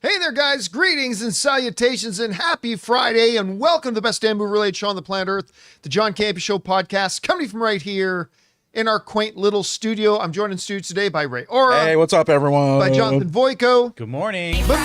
Hey there, guys. Greetings and salutations and happy Friday and welcome to the best damn movie-related show on the planet Earth, the John Campea Show podcast, coming from right here in our quaint little studio. I'm joined in studio today by Ray Ora. Hey, what's up, everyone? By Jonathan Voico. Good morning. But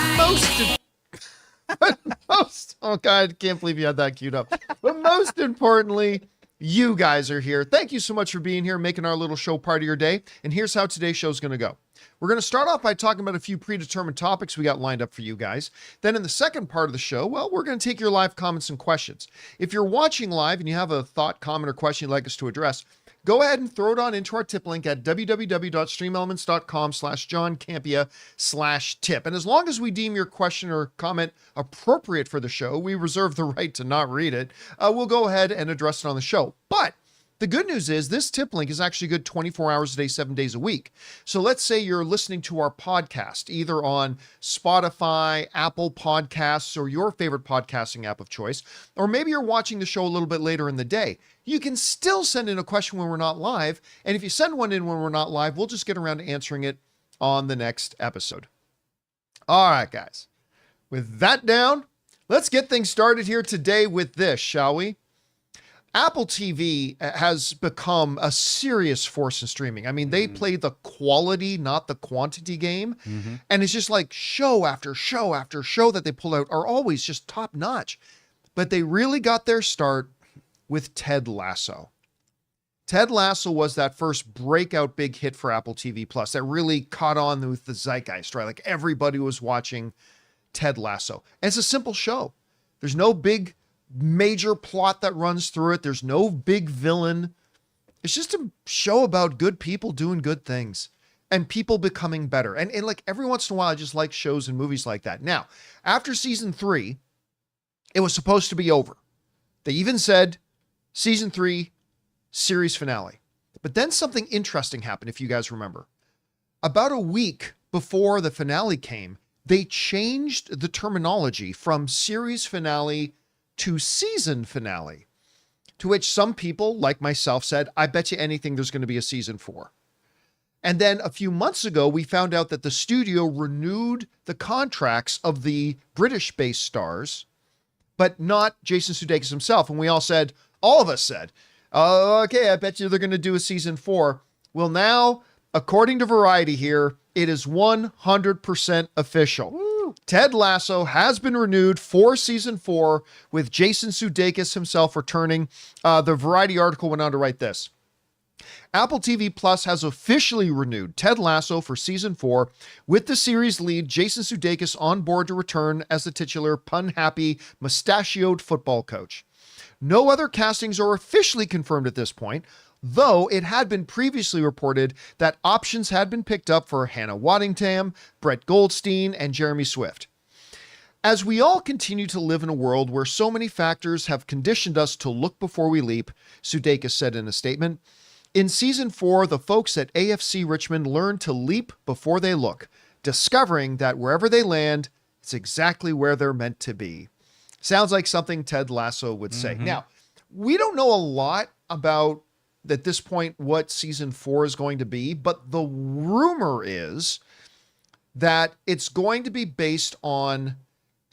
oh God, I can't believe you had that queued up. But most importantly, you guys are here. Thank you so much for being here, making our little show part of your day. And here's how today's show is going to go. We're going to start off by talking about a few predetermined topics we got lined up for you guys. Then in the second part of the show, well, we're going to take your live comments and questions. If you're watching live and you have a thought, comment, or question you'd like us to address, go ahead and throw it on into our tip link at www.streamelements.com/JohnCampea/tip. And as long as we deem your question or comment appropriate for the show, we reserve the right to not read it. We'll go ahead and address it on the show. But the good news is this tip link is actually good 24 hours a day, 7 days a week. So let's say you're listening to our podcast, either on Spotify, Apple Podcasts, or your favorite podcasting app of choice, or maybe you're watching the show a little bit later in the day. You can still send in a question when we're not live. And if you send one in when we're not live, we'll just get around to answering it on the next episode. All right, guys. With that down, let's get things started here today with this, shall we? Apple TV has become a serious force in streaming. I mean, they play the quality, not the quantity game. And it's just like show after show after show that they pull out are always just top notch. But they really got their start with Ted Lasso. Ted Lasso was that first breakout big hit for Apple TV Plus that really caught on with the zeitgeist, right? Like everybody was watching Ted Lasso. And it's a simple show. There's no big major plot that runs through it. There's no big villain. It's just a show about good people doing good things and people becoming better. And like every once in a while, I just like shows and movies like that. Now, after season 3, it was supposed to be over. They even said season 3 series finale. But then something interesting happened, if you guys remember. About a week before the finale came, they changed the terminology from series finale to season finale, to which some people like myself said, I bet you anything there's going to be a season 4. And then a few months ago, we found out that the studio renewed the contracts of the British-based stars, but not Jason Sudeikis himself. And we all said, all of us said, okay, I bet you they're going to do a season 4. Well, now, according to Variety here, it is 100% official. Woo. Ted Lasso has been renewed for season 4 with Jason Sudeikis himself returning. The Variety article went on to write this. Apple TV Plus has officially renewed Ted Lasso for season 4 with the series lead Jason Sudeikis on board to return as the titular pun-happy mustachioed football coach. No other castings are officially confirmed at this point, though it had been previously reported that options had been picked up for Hannah Waddingham, Brett Goldstein, and Jeremy Swift. As we all continue to live in a world where so many factors have conditioned us to look before we leap, Sudeikis said in a statement, in season 4, the folks at AFC Richmond learned to leap before they look, discovering that wherever they land, it's exactly where they're meant to be. Sounds like something Ted Lasso would say. Now, we don't know a lot about at this point what season 4 is going to be, but the rumor is that it's going to be based on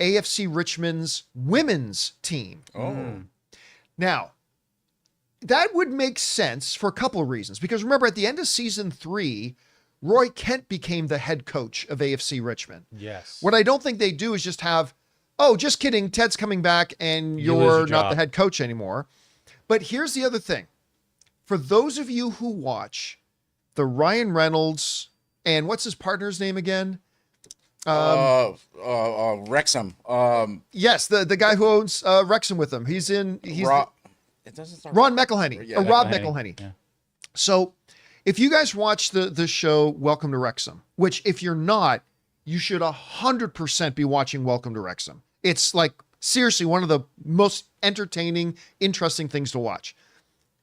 AFC Richmond's women's team. Now, that would make sense for a couple of reasons, because remember at the end of season 3, Roy Kent became the head coach of AFC Richmond. Yes. What I don't think they do is just have, oh, just kidding, Ted's coming back and you're not the head coach anymore. But here's the other thing. For those of you who watch the Ryan Reynolds and what's his partner's name again? Wrexham. Yes, the guy who owns Wrexham with him. He's it doesn't start Ron McElhenney. Yeah, Rob McElhenney. Yeah. So if you guys watch the show Welcome to Wrexham, which if you're not, you should 100% be watching Welcome to Wrexham. It's like seriously one of the most entertaining, interesting things to watch.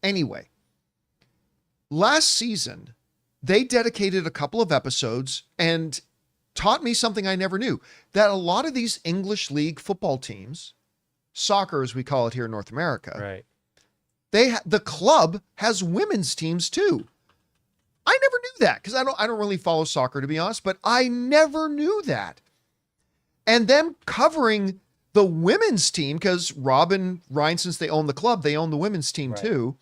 Anyway, last season, they dedicated a couple of episodes and taught me something I never knew, that a lot of these English league football teams, soccer as we call it here in North America, Right. the club has women's teams too. I never knew that because I don't really follow soccer, to be honest, but I never knew that. and them covering the women's team, because Rob and Ryan, since they own the club, they own the women's team too.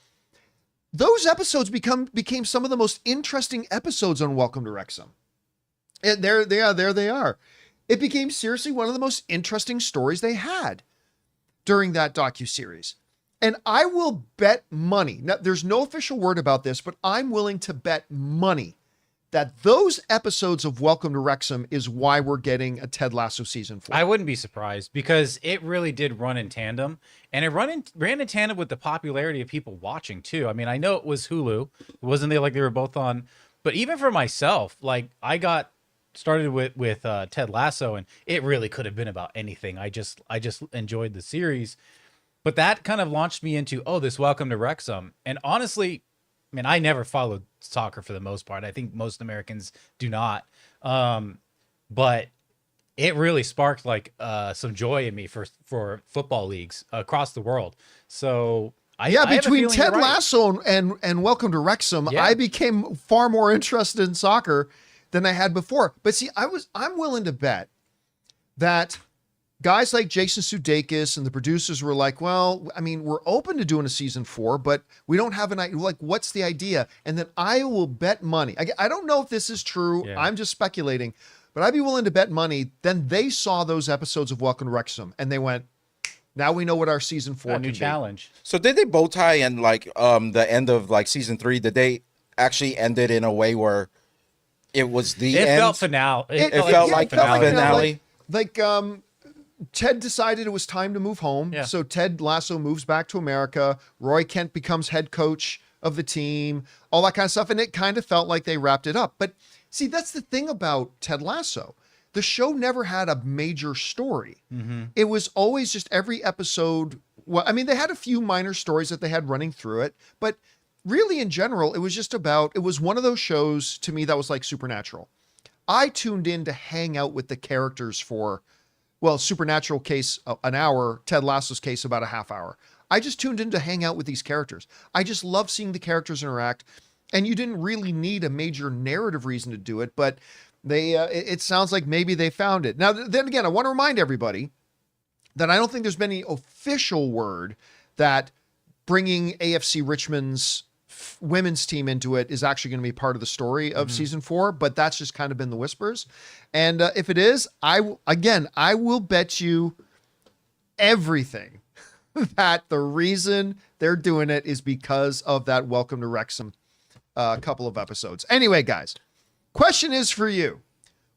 Those episodes became some of the most interesting episodes on Welcome to Wrexham. And there they are. It became seriously one of the most interesting stories they had during that docuseries. And I will bet money. Now, there's no official word about this, but I'm willing to bet money that those episodes of Welcome to Wrexham is why we're getting a Ted Lasso season 4. I wouldn't be surprised, because it really did run in tandem, and it ran in tandem with the popularity of people watching too. I mean, I know it was Hulu. It wasn't they like they were both on, but even for myself, like I got started with Ted Lasso, and it really could have been about anything. I just enjoyed the series, but that kind of launched me into, this Welcome to Wrexham. And honestly, I mean, I never followed soccer for the most part. I think most Americans do not. But it really sparked like some joy in me for football leagues across the world. So between Ted Lasso and Welcome to Wrexham, I became far more interested in soccer than I had before. But see, I'm willing to bet that guys like Jason Sudeikis and the producers were like, well, I mean, we're open to doing a season 4, but we don't have an idea. Like, what's the idea? And then I will bet money. I don't know if this is true. Yeah. I'm just speculating, but I'd be willing to bet money. Then they saw those episodes of Welcome to Wrexham and they went, now we know what our season 4 can new challenge. So did they bow tie and like the end of like season 3? Did they actually end it in a way where it was the end? It felt finale. It felt like finale. Like Ted decided it was time to move home. Yeah. So Ted Lasso moves back to America. Roy Kent becomes head coach of the team, all that kind of stuff. And it kind of felt like they wrapped it up. But see, that's the thing about Ted Lasso. The show never had a major story. Mm-hmm. It was always just every episode. Well, I mean, they had a few minor stories that they had running through it, but really in general, it was just about, it was one of those shows to me that was like Supernatural. I tuned in to hang out with the characters for, well, Supernatural case, an hour, Ted Lasso's case, about a half hour. I just tuned in to hang out with these characters. I just love seeing the characters interact. And you didn't really need a major narrative reason to do it, but it sounds like maybe they found it. Now, then again, I want to remind everybody that I don't think there's been any official word that bringing AFC Richmond's women's team into it is actually going to be part of the story of season 4, but that's just kind of been the whispers. And if it is, I will bet you everything that the reason they're doing it is because of that Welcome to Wrexham couple of episodes. Anyway, guys, question is for you.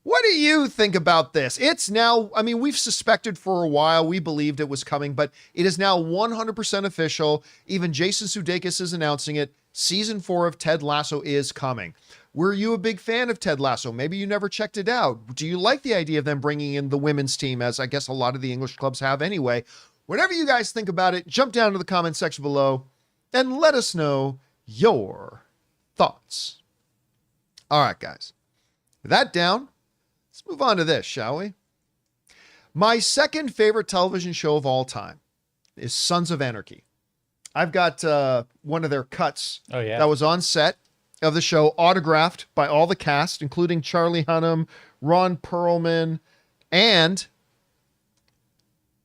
What do you think about this? It's now, I mean, we've suspected for a while, we believed it was coming, but it is now 100% official. Even Jason Sudeikis is announcing it. Season 4 of Ted Lasso is coming. Were you a big fan of Ted Lasso? Maybe you never checked it out. Do you like the idea of them bringing in the women's team, as I guess a lot of the English clubs have anyway? Whatever you guys think about it, jump down to the comment section below and let us know your thoughts. All right, guys. With that down, let's move on to this, shall we? My second favorite television show of all time is Sons of Anarchy. I've got one of their cuts that was on set of the show, autographed by all the cast, including Charlie Hunnam, Ron Perlman, and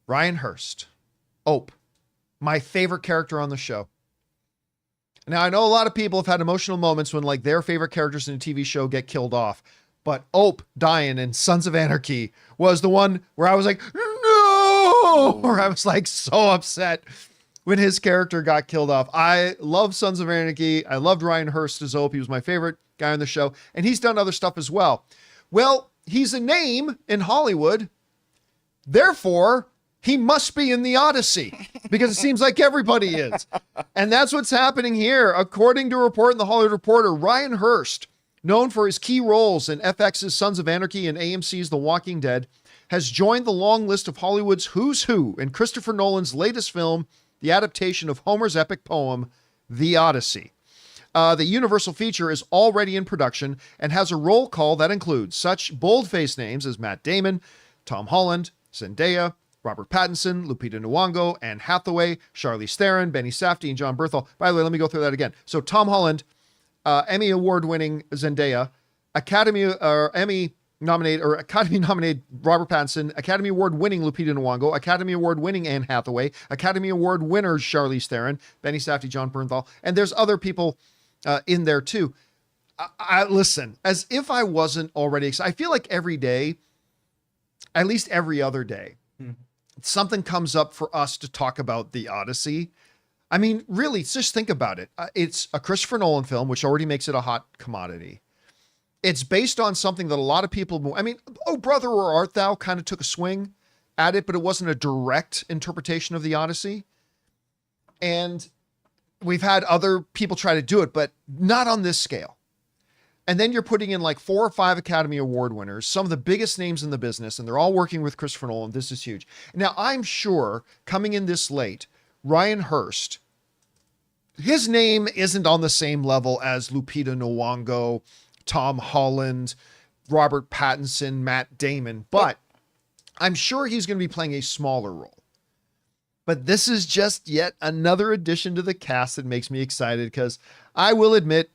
Ryan Hurst. Ope, my favorite character on the show. Now, I know a lot of people have had emotional moments when like their favorite characters in a TV show get killed off, but Ope dying in Sons of Anarchy was the one where I was like, no, where I was like so upset when his character got killed off. I love Sons of Anarchy. I loved Ryan Hurst as Ope. He was my favorite guy on the show, and he's done other stuff as well. Well, he's a name in Hollywood. Therefore, he must be in the Odyssey, because it seems like everybody is. And that's what's happening here. According to a report in the Hollywood Reporter, Ryan Hurst, known for his key roles in FX's Sons of Anarchy and AMC's The Walking Dead, has joined the long list of Hollywood's who's who in Christopher Nolan's latest film, the adaptation of Homer's epic poem, The Odyssey. The Universal feature is already in production and has a roll call that includes such bold-faced names as Matt Damon, Tom Holland, Zendaya, Robert Pattinson, Lupita Nyong'o, Anne Hathaway, Charlize Theron, Benny Safdie, and John Bernthal. By the way, let me go through that again. So Tom Holland, Emmy Award-winning Zendaya, Emmy Academy nominated Robert Pattinson, Academy Award winning Lupita Nyong'o, Academy Award winning Anne Hathaway, Academy Award winners Charlize Theron, Benny Safdie, John Bernthal, and there's other people in there too. I listen, as if I wasn't already excited. I feel like every day, at least every other day, something comes up for us to talk about the Odyssey. I mean, really, just think about it. It's a Christopher Nolan film, which already makes it a hot commodity. It's based on something that a lot of people, I mean, Oh Brother, Where Art Thou kind of took a swing at it, but it wasn't a direct interpretation of the Odyssey. And we've had other people try to do it, but not on this scale. And then you're putting in like 4 or 5 Academy Award winners, some of the biggest names in the business, and they're all working with Christopher Nolan. This is huge. Now, I'm sure coming in this late, Ryan Hurst, his name isn't on the same level as Lupita Nyong'o, Tom Holland, Robert Pattinson, Matt Damon, but I'm sure he's going to be playing a smaller role. But this is just yet another addition to the cast that makes me excited, because I will admit,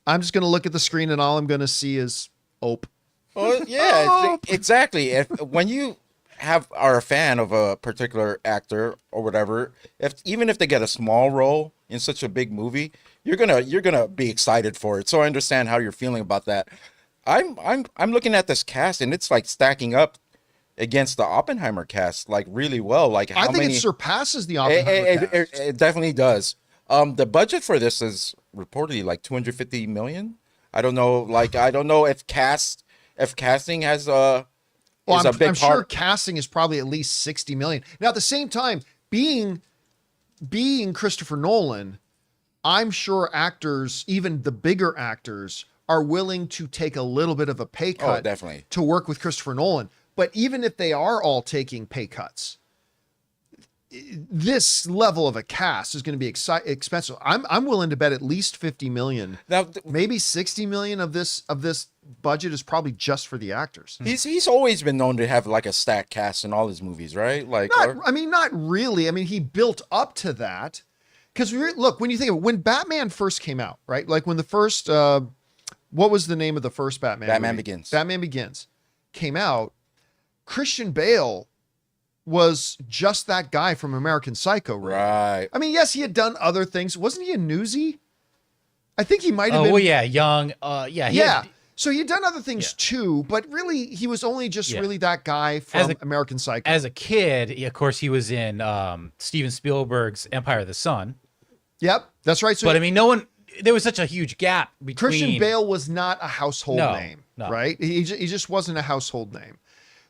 I'm just going to look at the screen and all I'm going to see is Ope. Well, yeah, exactly. When you are a fan of a particular actor or whatever, even if they get a small role in such a big movie, you're gonna be excited for it. So I understand how you're feeling about that. I'm looking at this cast and it's like stacking up against the Oppenheimer cast like really well. Like I think it surpasses the Oppenheimer cast. It definitely does. The budget for this is reportedly like 250 million. I don't know. Like I don't know if casting has a big I'm sure casting is probably at least 60 million. Now, at the same time, being Christopher Nolan, I'm sure actors, even the bigger actors, are willing to take a little bit of a pay cut definitely, to work with Christopher Nolan. But even if they are all taking pay cuts, this level of a cast is going to be expensive. I'm willing to bet at least 50 million. Now, maybe 60 million of this budget is probably just for the actors. He's always been known to have like a stacked cast in all his movies, right? Like, not really. I mean, he built up to that. Because look, when you think of it, when Batman first came out, right? Like when the first, what was the name of the first Batman? Batman Begins. Batman Begins came out. Christian Bale was just that guy from American Psycho, right? I mean, yes, he had done other things. Wasn't he a Newsie? I think he might have been. Oh, well, yeah, young. So he had done other things too, but really, he was only just really that guy from American Psycho. As a kid, of course, he was in Steven Spielberg's Empire of the Sun. Yep, that's right. So but I mean, there was such a huge gap between. Christian Bale was not a household name, right? He just wasn't a household name.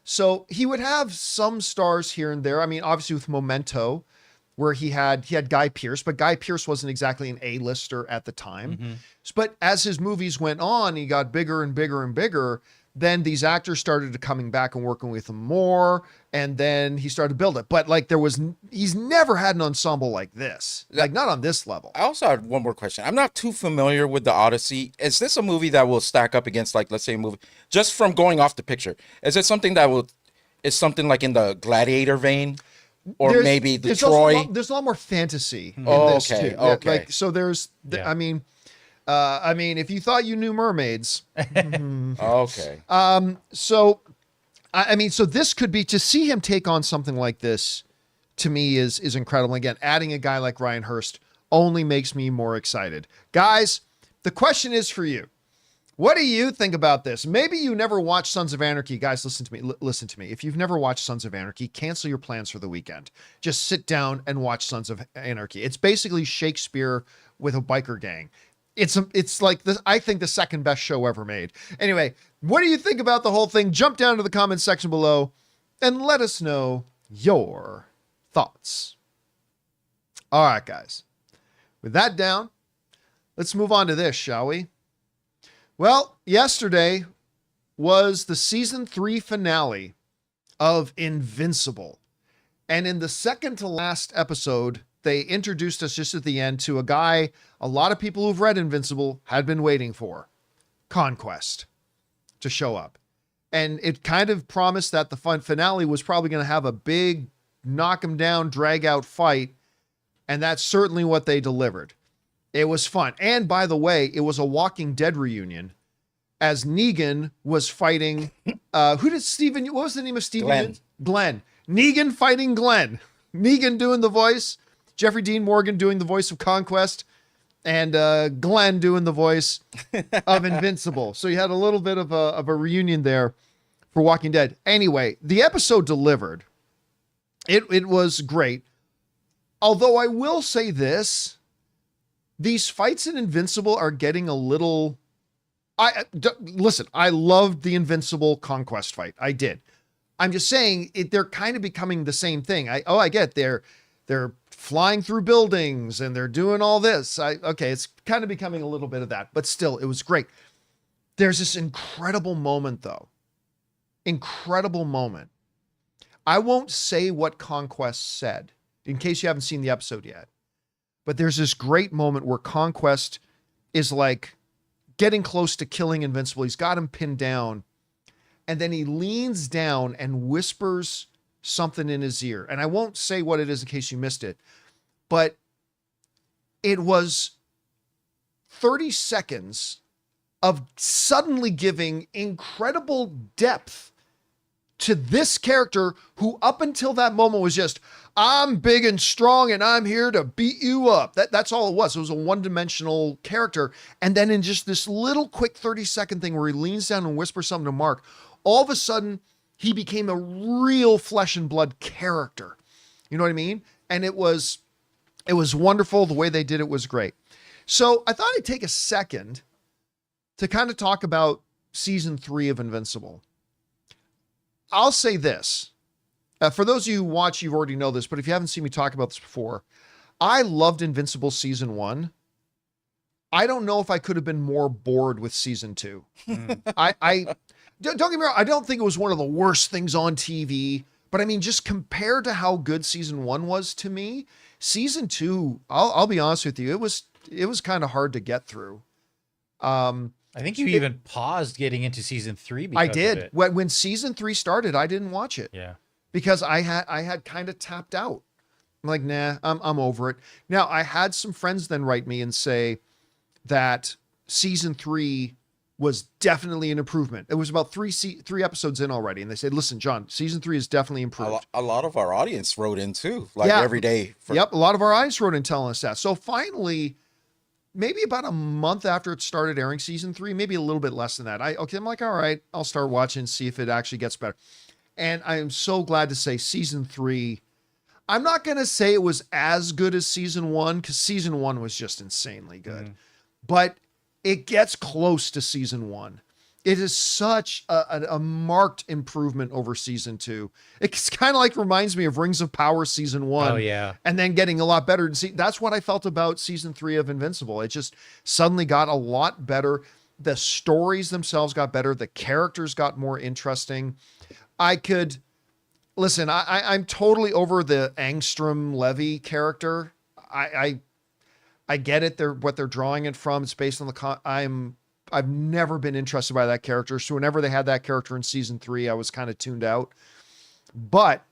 So he would have some stars here and there. I mean, obviously with Memento, where he had Guy Pearce, but Guy Pearce wasn't exactly an A-lister at the time. But as his movies went on, he got bigger and bigger and bigger. Then these actors started to coming back and working with him more, and then he started to build it. But like he's never had an ensemble like this, like not on this level. I also had one more question. I'm not too familiar with the Odyssey. Is this a movie that will stack up against, like, let's say a movie, just from going off the picture? Is it something is something like in the Gladiator vein? Or maybe the Troy? There's a lot more fantasy in this too. Okay. Like, so there's, I mean, if you thought you knew mermaids. Okay. So, I mean, so this could be, to see him take on something like this, to me is incredible. Again, adding a guy like Ryan Hurst only makes me more excited. Guys, the question is for you. What do you think about this? Maybe you never watched Sons of Anarchy. Guys, listen to me. Listen to me. If you've never watched Sons of Anarchy, cancel your plans for the weekend. Just sit down and watch Sons of Anarchy. It's basically Shakespeare with a biker gang. It's like this, I think, the second best show ever made. Anyway, what do you think about the whole thing? Jump down to the comments section below and let us know your thoughts. All right, guys. With that down, let's move on to this, shall we? Well, yesterday was the season 3 finale of Invincible. And in the second to last episode, they introduced us just at the end to a guy a lot of people who've read Invincible had been waiting for, Conquest, to show up. And it kind of promised that the finale was probably going to have a big knock him down, drag out fight. And that's certainly what they delivered. It was fun. And by the way, it was a Walking Dead reunion as Negan was fighting, what was the name of Steven? Glenn. Negan fighting Glenn. Negan doing the voice, Jeffrey Dean Morgan doing the voice of Conquest, and Glenn doing the voice of Invincible. So you had a little bit of a reunion there for Walking Dead. Anyway, the episode delivered. It was great. Although I will say this, these fights in Invincible are getting a little... Listen, I loved the Invincible Conquest fight. I did. I'm just saying they're kind of becoming the same thing. I get they're flying through buildings and they're doing all this. Okay, it's kind of becoming a little bit of that, but still, it was great. There's this incredible moment, though. Incredible moment. I won't say what Conquest said, in case you haven't seen the episode yet. But there's this great moment where Conquest is like getting close to killing Invincible. He's got him pinned down. And then he leans down and whispers something in his ear. And I won't say what it is in case you missed it. But it was 30 seconds of suddenly giving incredible depth to this character who up until that moment was just, I'm big and strong and I'm here to beat you up. That's all it was. It was a one-dimensional character. And then in just this little quick 30-second thing where he leans down and whispers something to Mark, all of a sudden he became a real flesh and blood character. You know what I mean? And it was wonderful. The way they did it was great. So I thought I'd take a second to kind of talk about season 3 of Invincible. I'll say this. For those of you who watch, you already know this, but if you haven't seen me talk about this before, I loved Invincible season 1. I don't know if I could have been more bored with season 2. I don't get me wrong. I don't think it was one of the worst things on TV, but I mean, just compared to how good season 1 was to me, season 2, I'll be honest with you, it was kind of hard to get through. I think you even paused getting into season 3 because I did. of it. When season 3 started, I didn't watch it. Yeah. Because I had kind of tapped out. I'm like, nah, I'm over it. Now, I had some friends then write me and say that season 3 was definitely an improvement. It was about three episodes in already. And they said, listen, John, season 3 is definitely improved. A lot of our audience wrote in too, like every day. Yep. A lot of our eyes wrote in telling us that. So finally, maybe about a month after it started airing season 3, maybe a little bit less than that. I'm like, all right, I'll start watching, see if it actually gets better. And I am so glad to say season 3, I'm not going to say it was as good as season 1 because season 1 was just insanely good, but it gets close to season 1. It is such a marked improvement over season 2. It's kind of like reminds me of Rings of Power season 1. Oh yeah. And then getting a lot better. See, that's what I felt about season 3 of Invincible. It just suddenly got a lot better. The stories themselves got better. The characters got more interesting. I'm totally over the Angstrom Levy character. I get it. What they're drawing it from. It's based on I've never been interested by that character. So whenever they had that character in season 3, I was kind of tuned out. But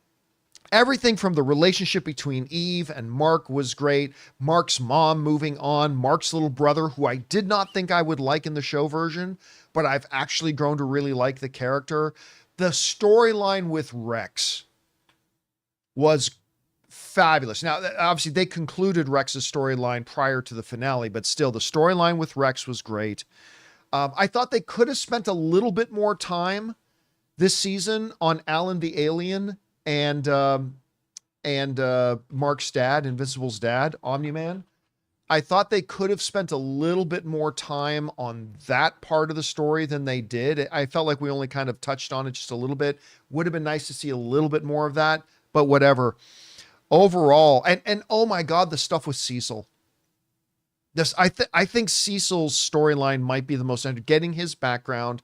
everything from the relationship between Eve and Mark was great. Mark's mom moving on. Mark's little brother, who I did not think I would like in the show version, but I've actually grown to really like the character. The storyline with Rex was fabulous. Now, obviously, they concluded Rex's storyline prior to the finale, but still, the storyline with Rex was great. I thought they could have spent a little bit more time this season on Alan the Alien and Mark's dad, Invincible's dad, Omni-Man. I thought they could have spent a little bit more time on that part of the story than they did. I felt like we only kind of touched on it just a little bit. Would have been nice to see a little bit more of that, but whatever. Overall, and oh my God, the stuff with Cecil. I think Cecil's storyline might be the most getting his background.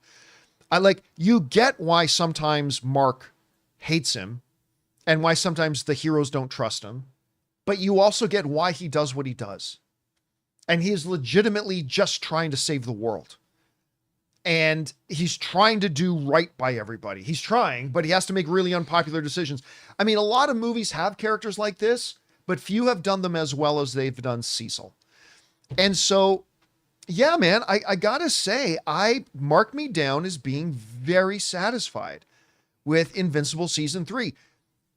You get why sometimes Mark hates him and why sometimes the heroes don't trust him, but you also get why he does what he does. And he is legitimately just trying to save the world. And he's trying to do right by everybody. He's trying, but he has to make really unpopular decisions. I mean, a lot of movies have characters like this, but few have done them as well as they've done Cecil. And so Yeah, man, I gotta say, I mark me down as being very satisfied with Invincible Season 3.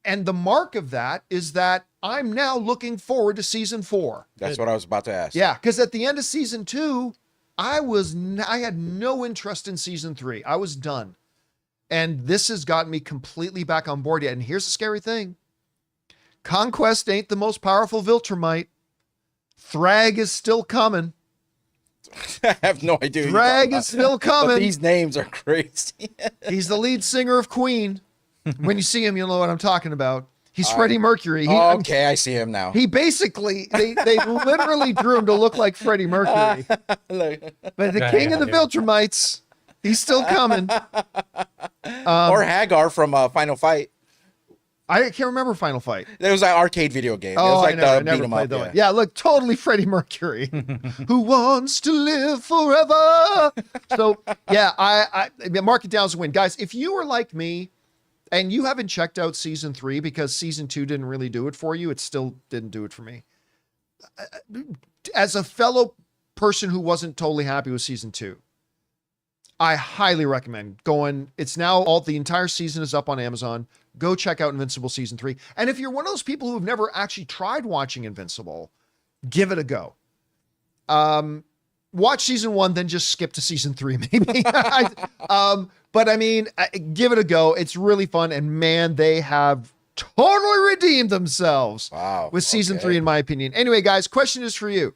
And the mark of that is that I'm now looking forward to Season 4. That's what I was about to ask. Yeah, because at the end of Season 2, I had no interest in Season 3. I was done. And this has gotten me completely back on board yet. And here's the scary thing. Conquest ain't the most powerful Viltrumite. Thrag is still coming. I have no idea. Thrag is still coming. But these names are crazy. He's the lead singer of Queen. When you see him, you'll know what I'm talking about. He's Freddie Mercury. Okay, I see him now. He basically, they literally drew him to look like Freddie Mercury. But the king of the Viltrumites, he's still coming. Or Hagar from Final Fight. I can't remember Final Fight. It was an arcade video game. Oh, it was like I the never beat 'em played up. that one. Yeah, look, totally Freddie Mercury, who wants to live forever. So, yeah, I mark it down as a win. Guys, if you were like me and you haven't checked out Season 3 because Season 2 didn't really do it for you, it still didn't do it for me. As a fellow person who wasn't totally happy with Season 2, I highly recommend going. It's now the entire season is up on Amazon. Go check out Invincible Season 3. And if you're one of those people who have never actually tried watching Invincible, give it a go. Watch Season 1, then just skip to Season 3, maybe. But I mean, give it a go. It's really fun. And man, they have totally redeemed themselves with Season 3, in my opinion. Anyway, guys, question is for you.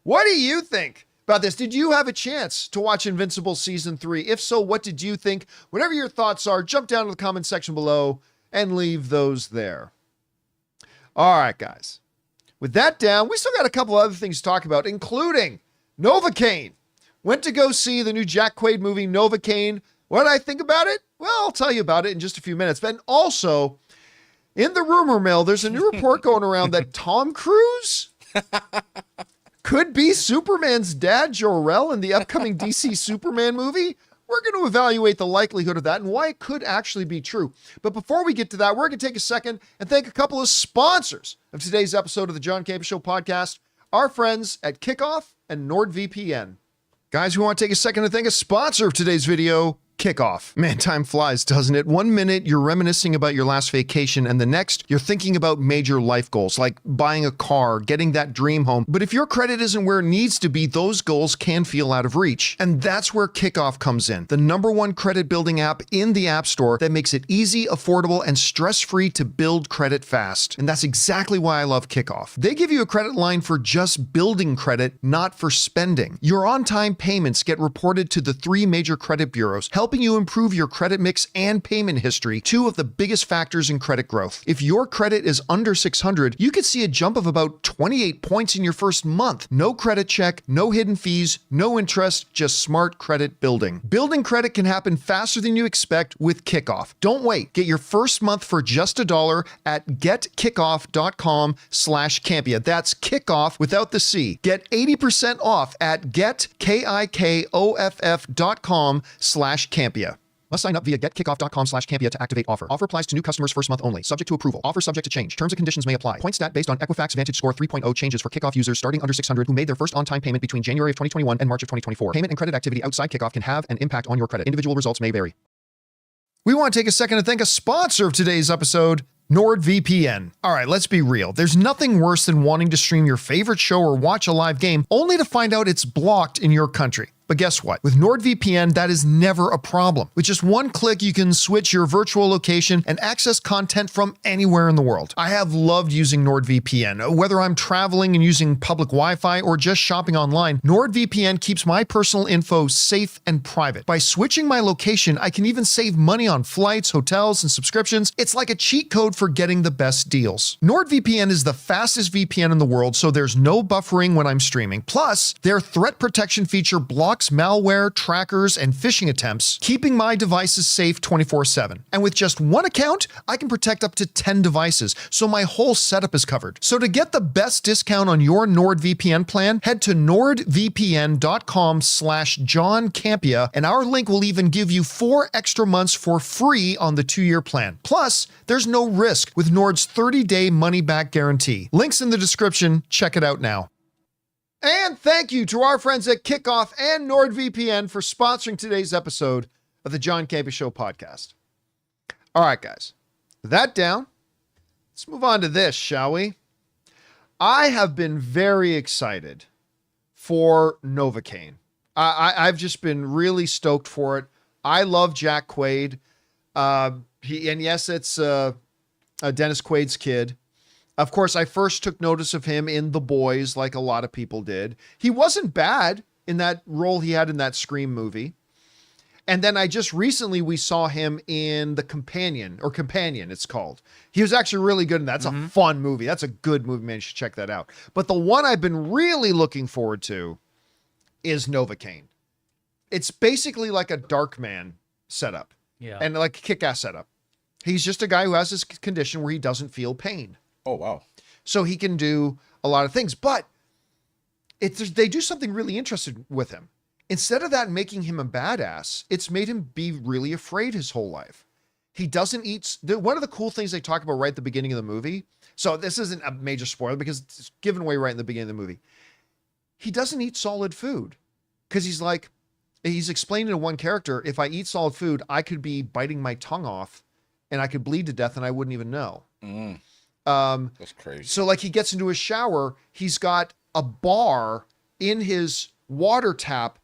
What do you think about this? Did you have a chance to watch Invincible Season 3? If so, what did you think? Whatever your thoughts are, jump down to the comment section below and leave those there. All right, guys. With that down, we still got a couple other things to talk about, including Novocaine. Went to go see the new Jack Quaid movie, Novocaine. What did I think about it? Well, I'll tell you about it in just a few minutes. And also, in the rumor mill, there's a new report going around that Tom Cruise could be Superman's dad, Jor-El, in the upcoming DC Superman movie. We're going to evaluate the likelihood of that and why it could actually be true. But before we get to that, we're going to take a second and thank a couple of sponsors of today's episode of the John Campea Show podcast, our friends at Kikoff and NordVPN. Guys, we want to take a second to thank a sponsor of today's video, Kikoff. Man, time flies, doesn't it? 1 minute, you're reminiscing about your last vacation, and the next, you're thinking about major life goals, like buying a car, getting that dream home. But if your credit isn't where it needs to be, those goals can feel out of reach. And that's where Kikoff comes in, the #1 credit building app in the App Store that makes it easy, affordable, and stress-free to build credit fast. And that's exactly why I love Kikoff. They give you a credit line for just building credit, not for spending. Your on-time payments get reported to the 3 major credit bureaus, helping you improve your credit mix and payment history, 2 of the biggest factors in credit growth. If your credit is under 600, you could see a jump of about 28 points in your first month. No credit check, no hidden fees, no interest, just smart credit building. Building credit can happen faster than you expect with Kikoff. Don't wait. Get your first month for just $1 at getkikoff.com/Campea. That's kickoff without the C. Get 80% off at getkikoff.com/Campea. Must sign up via getkickoff.com/Campea to activate offer. Offer applies to new customers first month only, subject to approval. Offer subject to change. Terms and conditions may apply. Point stat based on Equifax Vantage Score 3.0 changes for Kikoff users starting under 600 who made their first on-time payment between January of 2021 and March of 2024. Payment and credit activity outside Kikoff can have an impact on your credit. Individual results may vary. We want to take a second to thank a sponsor of today's episode, NordVPN. All right, let's be real. There's nothing worse than wanting to stream your favorite show or watch a live game only to find out it's blocked in your country. But guess what? With NordVPN, that is never a problem. With just one click, you can switch your virtual location and access content from anywhere in the world. I have loved using NordVPN. Whether I'm traveling and using public Wi-Fi or just shopping online, NordVPN keeps my personal info safe and private. By switching my location, I can even save money on flights, hotels, and subscriptions. It's like a cheat code for getting the best deals. NordVPN is the fastest VPN in the world, so there's no buffering when I'm streaming. Plus, their threat protection feature blocks malware, trackers, and phishing attempts, keeping my devices safe 24/7. And with just one account, I can protect up to 10 devices, so my whole setup is covered. So to get the best discount on your NordVPN plan, head to nordvpn.com/John Campea, and our link will even give you 4 extra months for free on the 2-year plan. Plus, there's no risk with Nord's 30-day money-back guarantee. Links in the description. Check it out now. And thank you to our friends at Kikoff and NordVPN for sponsoring today's episode of the John Campea Show podcast. All right, guys. With that down, let's move on to this, shall we? I have been very excited for Novocaine. I've just been really stoked for it. I love Jack Quaid. And yes, it's Dennis Quaid's kid. Of course, I first took notice of him in The Boys, like a lot of people did. He wasn't bad in that role he had in that Scream movie. And then we saw him in The Companion it's called. He was actually really good in that. That's a fun movie. That's a good movie, man. You should check that out. But the one I've been really looking forward to is Novocaine. It's basically like a Darkman setup. Yeah. And like a Kick-Ass setup. He's just a guy who has this condition where he doesn't feel pain. Oh, wow. So he can do a lot of things, but they do something really interesting with him. Instead of that making him a badass, it's made him be really afraid his whole life. He doesn't eat. One of the cool things they talk about right at the beginning of the movie. So this isn't a major spoiler because it's given away right in the beginning of the movie. He doesn't eat solid food because he's explaining to one character, if I eat solid food, I could be biting my tongue off and I could bleed to death and I wouldn't even know. That's crazy. So like he gets into his shower, he's got a bar in his water tap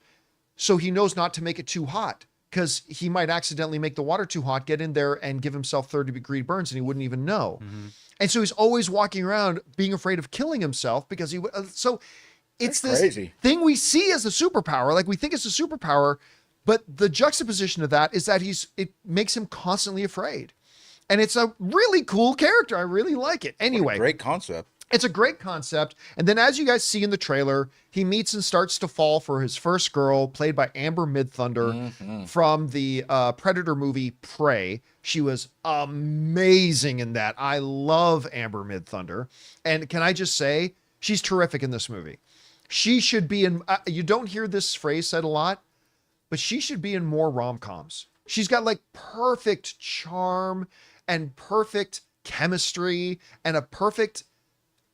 so he knows not to make it too hot because he might accidentally make the water too hot, get in there and give himself 30-degree burns and he wouldn't even know. And so he's always walking around being afraid of killing himself because it's this crazy thing we see as a superpower. Like we think it's a superpower, but the juxtaposition of that is that it makes him constantly afraid. And it's a really cool character. I really like it. Anyway, great concept. It's a great concept. And then as you guys see in the trailer, he meets and starts to fall for his first girl, played by Amber Midthunder from the Predator movie Prey. She was amazing in that. I love Amber Midthunder. And can I just say, she's terrific in this movie. She should be in, you don't hear this phrase said a lot, but she should be in more rom-coms. She's got like perfect charm and perfect chemistry and a perfect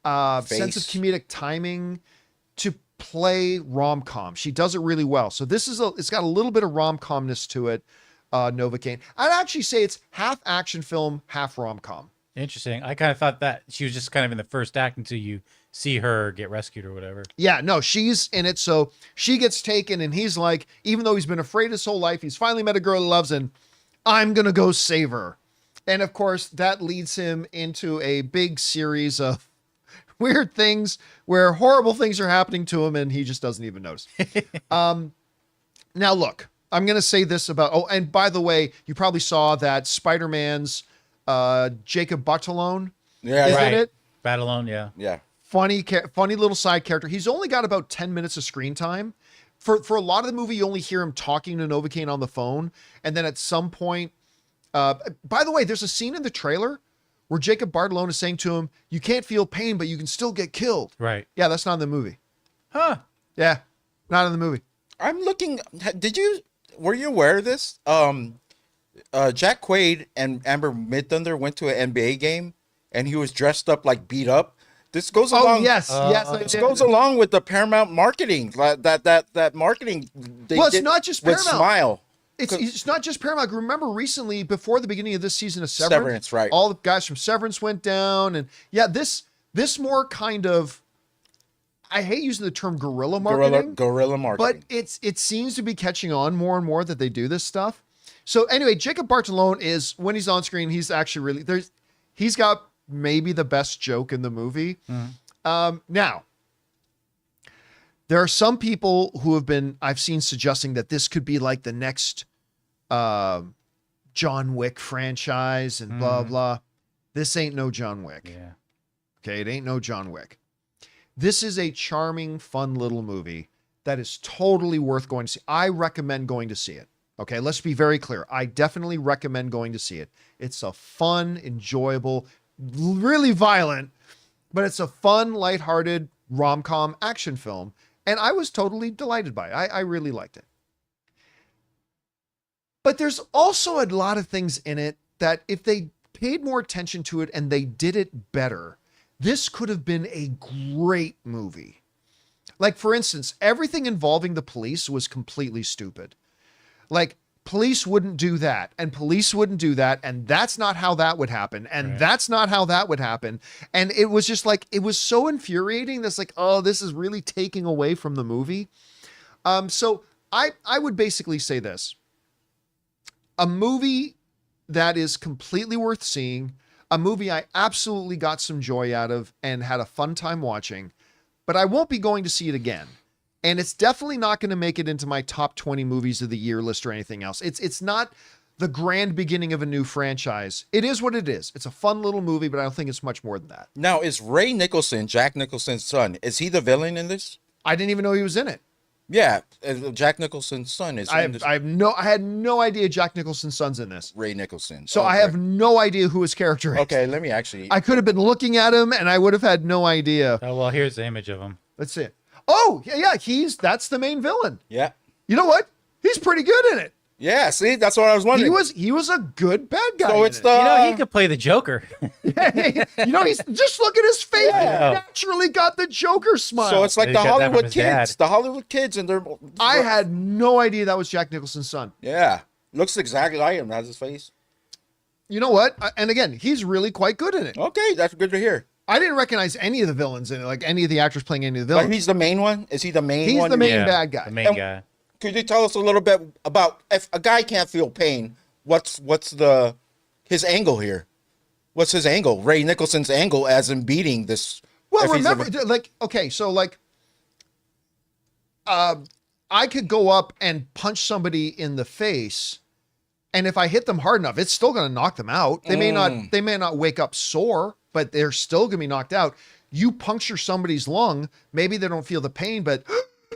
sense of comedic timing to play rom-com. She does it really well. So it's got a little bit of rom-comness to it, Novocaine. I'd actually say it's half action film, half rom-com. Interesting. I kind of thought that she was just kind of in the first act until you see her get rescued or whatever. Yeah, no, she's in it. So she gets taken and he's like, even though he's been afraid his whole life, he's finally met a girl he loves and I'm going to go save her. And of course that leads him into a big series of weird things where horrible things are happening to him and he just doesn't even notice. Now look, I'm going to say this about, and by the way, you probably saw that Spider-Man's Jacob Batalon is in it. Batalon, yeah. Yeah. Funny little side character. He's only got about 10 minutes of screen time. For a lot of the movie, you only hear him talking to Novocaine on the phone. And then at some point, by the way, there's a scene in the trailer where Jacob Batalon is saying to him, you can't feel pain, but you can still get killed. Right. Yeah, that's not in the movie. Huh. Yeah, not in the movie. I'm looking, were you aware of this? Jack Quaid and Amber Midthunder went to an NBA game and he was dressed up like beat up. This goes along. Oh yes, This goes along with the Paramount marketing. That marketing. It's not just Paramount. With Smile. It's not just Paramount. Remember recently, before the beginning of this season of Severance, right? All the guys from Severance went down, and yeah, this more kind of. I hate using the term guerrilla marketing. Guerrilla marketing. But it seems to be catching on more and more that they do this stuff. So anyway, Jacob Batalon is, when he's on screen, he's actually really he's got maybe the best joke in the movie. Now, there are some people who I've seen suggesting that this could be like the next John Wick franchise and blah, blah. This ain't no John Wick. Yeah. Okay. It ain't no John Wick. This is a charming, fun little movie that is totally worth going to see. I recommend going to see it. Okay. Let's be very clear. I definitely recommend going to see it. It's a fun, enjoyable, really violent, but it's a fun, lighthearted rom-com action film. And I was totally delighted by it. I really liked it. But there's also a lot of things in it that if they paid more attention to it and they did it better, this could have been a great movie. Like, for instance, everything involving the police was completely stupid. Like, police wouldn't do that, and police wouldn't do that, and that's not how that would happen, and that's not how that would happen. And it was just like, it was so infuriating. That's like, oh, this is really taking away from the movie. So I would basically say this. A movie that is completely worth seeing, a movie I absolutely got some joy out of and had a fun time watching, but I won't be going to see it again. And it's definitely not going to make it into my top 20 movies of the year list or anything else. It's not the grand beginning of a new franchise. It is what it is. It's a fun little movie, but I don't think it's much more than that. Now, is Ray Nicholson, Jack Nicholson's son, is he the villain in this? I didn't even know he was in it. Yeah, Jack Nicholson's son is in this. I had no idea Jack Nicholson's son's in this. Ray Nicholson. So I have no idea who his character is. Okay, let me actually. I could have been looking at him and I would have had no idea. Oh, well, here's the image of him. Let's see it. Oh, yeah, that's the main villain. Yeah. You know what? He's pretty good in it. Yeah, see, that's what I was wondering. He was a good bad guy. So it's it. the He could play the Joker. He's just look at his face. Yeah. He naturally got the Joker smile. So it's like He the got that from Hollywood his kids. dad. The Hollywood kids and their I had no idea that was Jack Nicholson's son. Yeah. Looks exactly like him. That's his face. You know what? And again, he's really quite good in it. Okay, that's good to hear. I didn't recognize any of the villains in it, like any of the actors playing any of the But villains. he's the main one? Is he the main He's one? the main Yeah, bad guy. The main And- guy. Could you tell us a little bit about if a guy can't feel pain, what's his angle here? What's his angle? Ray Nicholson's angle as in beating this. Well, if he's the- remember, like, okay, so like, I could go up and punch somebody in the face, and if I hit them hard enough, it's still going to knock them out. They may not wake up sore, but they're still going to be knocked out. You puncture somebody's lung, maybe they don't feel the pain, but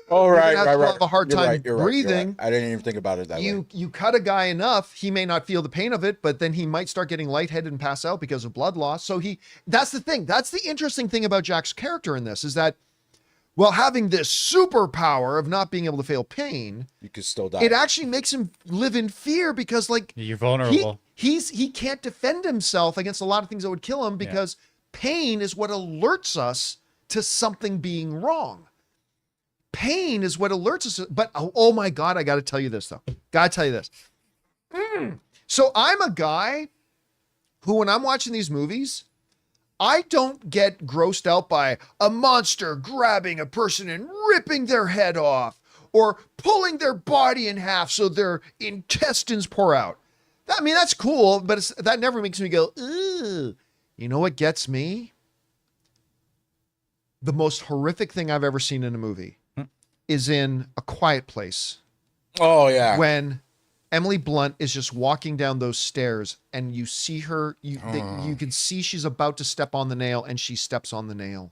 Oh, right, have right, to right. have a hard You're time right, you're right, you're breathing. right. I didn't even think about it that way. You cut a guy enough, he may not feel the pain of it, but then he might start getting lightheaded and pass out because of blood loss. So that's the thing. That's the interesting thing about Jack's character in this is that, well, having this superpower of not being able to feel pain, You could still die. it actually makes him live in fear because, like, You're vulnerable. he can't defend himself against a lot of things that would kill him because pain is what alerts us to something being wrong. Pain is what alerts us. But oh my God, I got to tell you this though. Got to tell you this. So I'm a guy who, when I'm watching these movies, I don't get grossed out by a monster grabbing a person and ripping their head off or pulling their body in half so their intestines pour out. I mean, that's cool, but that never makes me go, ooh. You know what gets me? The most horrific thing I've ever seen in a movie is in A Quiet Place. Oh, yeah. When Emily Blunt is just walking down those stairs and you see her, you can see she's about to step on the nail and she steps on the nail.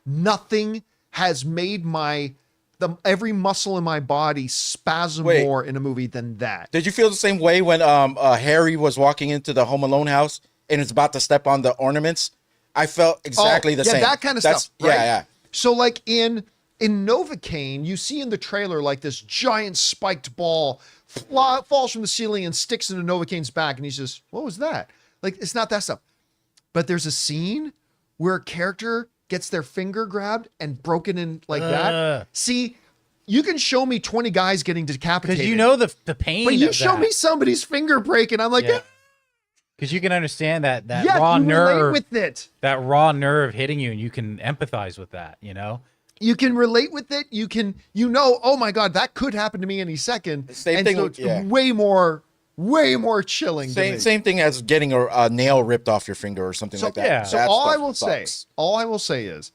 Nothing has made every muscle in my body spasm Wait. more in a movie than that. Did you feel the same way when Harry was walking into the Home Alone house and is about to step on the ornaments? I felt exactly the same. That kind of stuff. Right? Yeah. So like in Novocaine, you see in the trailer like this giant spiked ball falls from the ceiling and sticks into Novocaine's back, and he's just, what was that? Like, it's not that stuff. But there's a scene where a character gets their finger grabbed and broken in like that. See, you can show me 20 guys getting decapitated. Because you know the pain. but you of show that. me somebody's finger break, and I'm like, Yeah. Because you can understand that yeah, raw you relate nerve, with it. that raw nerve hitting you, and you can empathize with that. You know. You can relate with it. You can, oh my God, that could happen to me any second. Same and thing so with- it's yeah. way more chilling. to me. Same thing as getting a nail ripped off your finger or something like that. yeah. So That all I stuff will sucks. all I will say is,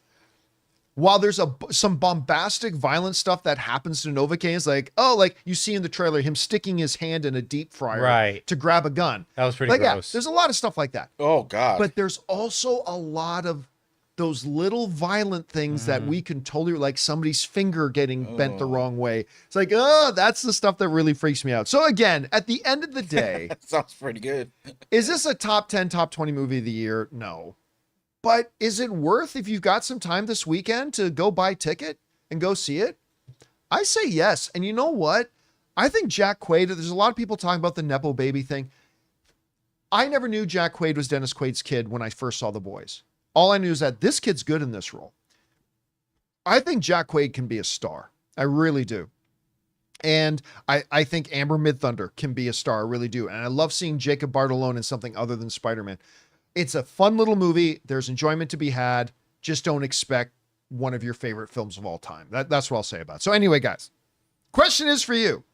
while there's some bombastic, violent stuff that happens to Novocaine, it's like, like you see in the trailer, him sticking his hand in a deep fryer Right. to grab a gun. That was pretty like, gross. Yeah, there's a lot of stuff like that. Oh, God. But there's also a lot of those little violent things that we can totally, like somebody's finger getting bent the wrong way. It's like, that's the stuff that really freaks me out. So again, at the end of the day, Sounds pretty good. is this a top 10, top 20 movie of the year? No. But is it worth, if you've got some time this weekend, to go buy a ticket and go see it? I say yes. And you know what? I think Jack Quaid, there's a lot of people talking about the Nepo baby thing. I never knew Jack Quaid was Dennis Quaid's kid when I first saw The Boys. All I knew is that this kid's good in this role. I think Jack Quaid can be a star. I really do. And I think Amber Midthunder can be a star. I really do. And I love seeing Jacob Bartolone in something other than Spider-Man. It's a fun little movie. There's enjoyment to be had. Just don't expect one of your favorite films of all time. That's what I'll say about it. So anyway, guys, question is for you.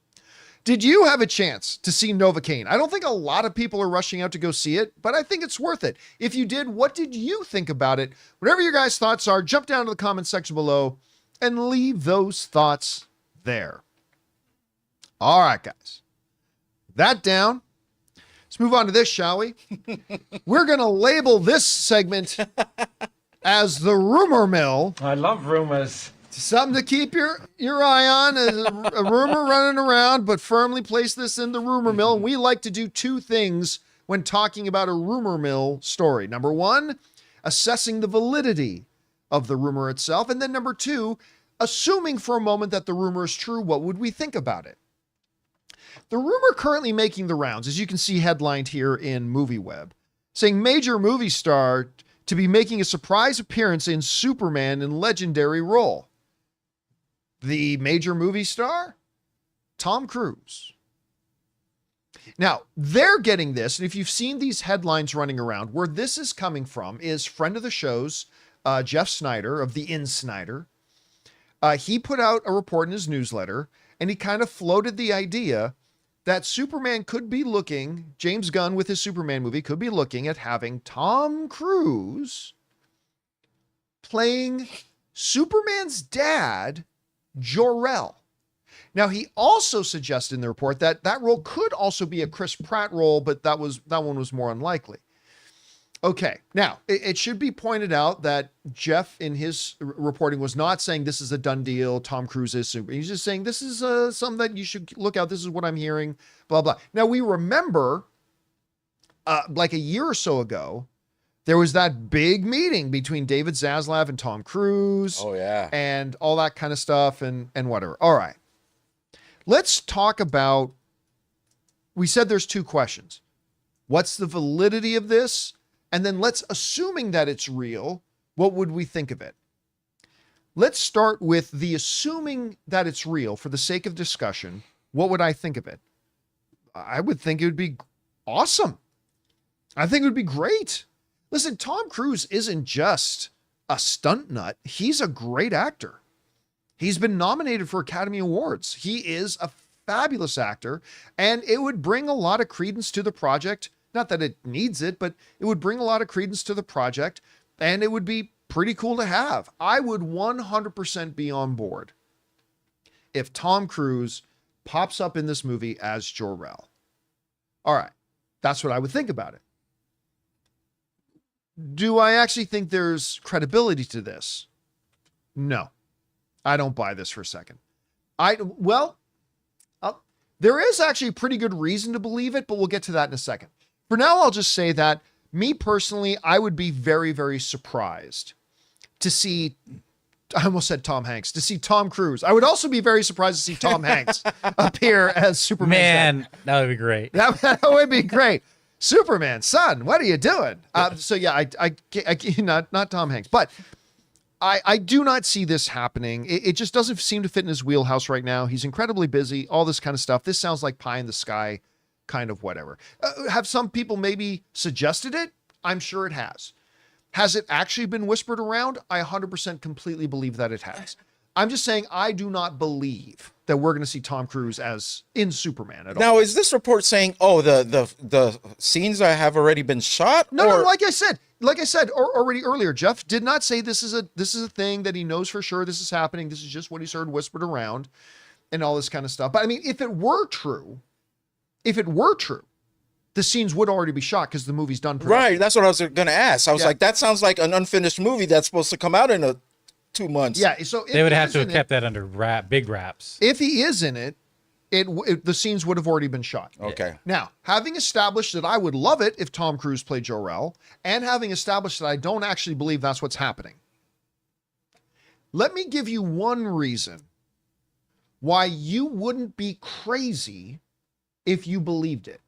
Did you have a chance to see Novocaine? I don't think a lot of people are rushing out to go see it, but I think it's worth it. If you did, what did you think about it? Whatever your guys' thoughts are, jump down to the comment section below and leave those thoughts there. All right, guys. That down. Let's move on to this, shall we? We're going to label this segment as the rumor mill. I love rumors. Something to keep your eye on. A rumor running around, but firmly place this in the rumor mill. And we like to do two things when talking about a rumor mill story. Number one, assessing the validity of the rumor itself. And then number two, assuming for a moment that the rumor is true, what would we think about it? The rumor currently making the rounds, as you can see headlined here in MovieWeb, saying major movie star to be making a surprise appearance in Superman in legendary role. The major movie star, Tom Cruise. Now, they're getting this, and if you've seen these headlines running around, where this is coming from is friend of the show's, Jeff Snyder of The Insnyder. He put out a report in his newsletter, and he kind of floated the idea that Superman could be looking, James Gunn with his Superman movie could be looking at having Tom Cruise playing Superman's dad, Jor-El. Now, he also suggested in the report that that role could also be a Chris Pratt role, but that one was more unlikely. Okay, now, it should be pointed out that Jeff, in his reporting, was not saying this is a done deal, Tom Cruise is Superman. He's just saying this is something that you should look out, this is what I'm hearing, blah, blah. Now, we remember, like a year or so ago, there was that big meeting between David Zaslav and Tom Cruise. Oh, yeah. And all that kind of stuff and whatever. All right. Let's talk about, we said there's two questions. What's the validity of this? And then let's, assuming that it's real, what would we think of it? Let's start with the assuming that it's real for the sake of discussion. What would I think of it? I would think it would be awesome. I think it would be great. Listen, Tom Cruise isn't just a stunt nut. He's a great actor. He's been nominated for Academy Awards. He is a fabulous actor, and it would bring a lot of credence to the project. Not that it needs it, but it would bring a lot of credence to the project, and it would be pretty cool to have. I would 100% be on board if Tom Cruise pops up in this movie as Jor-El. All right, that's what I would think about it. Do I actually think there's credibility to this? No, I don't buy this for a second. There is actually a pretty good reason to believe it, but we'll get to that in a second. For now, I'll just say that me personally, I would be very, very surprised to see, I almost said Tom Hanks, to see Tom Cruise. I would also be very surprised to see Tom Hanks appear as Superman. Man, that would be great. That would be great. Superman, son, what are you doing? So yeah, I not Tom Hanks, but I do not see this happening. It just doesn't seem to fit in his wheelhouse right now. He's incredibly busy, all this kind of stuff. This sounds like pie in the sky kind of whatever. Have some people maybe suggested it? I'm sure it has. Has it actually been whispered around? I 100% completely believe that it has. I'm just saying I do not believe that we're going to see Tom Cruise as in Superman at all. Now, is this report saying, oh, the scenes that have already been shot? No, like I said already earlier, Jeff did not say this is a thing that he knows for sure this is happening. This is just what he's heard whispered around and all this kind of stuff. But I mean, if it were true, the scenes would already be shot because the movie's done. Right. That's what I was going to ask. I was like, that sounds like an unfinished movie that's supposed to come out in 2 months. Yeah. So they would have to have kept that under big wraps. If he is in it, the scenes would have already been shot. Okay. Now, having established that I would love it if Tom Cruise played Jor-El, and having established that I don't actually believe that's what's happening, let me give you one reason why you wouldn't be crazy if you believed it.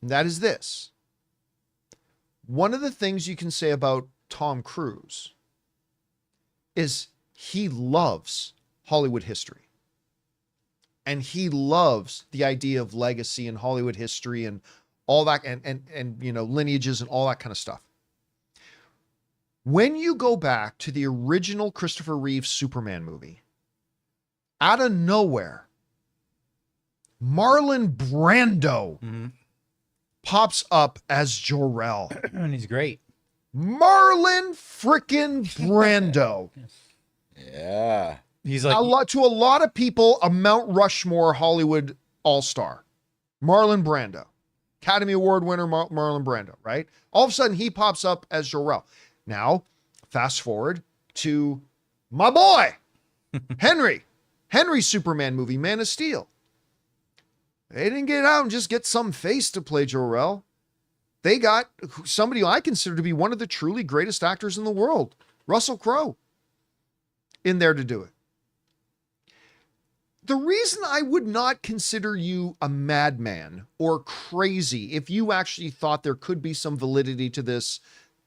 And that is this. One of the things you can say about Tom Cruise is he loves Hollywood history. And he loves the idea of legacy and Hollywood history and all that, and you know, lineages and all that kind of stuff. When you go back to the original Christopher Reeve Superman movie, out of nowhere, Marlon Brando pops up as Jor-El. And he's great. Marlon frickin' Brando. Yeah. He's like to a lot of people, a Mount Rushmore Hollywood all-star. Marlon Brando. Academy Award winner Marlon Brando, right? All of a sudden, he pops up as Jor-El. Now, fast forward to my boy, Henry. Henry's Superman movie, Man of Steel. They didn't get out and just get some face to play Jor-El. They got somebody I consider to be one of the truly greatest actors in the world, Russell Crowe, in there to do it. The reason I would not consider you a madman or crazy if you actually thought there could be some validity to this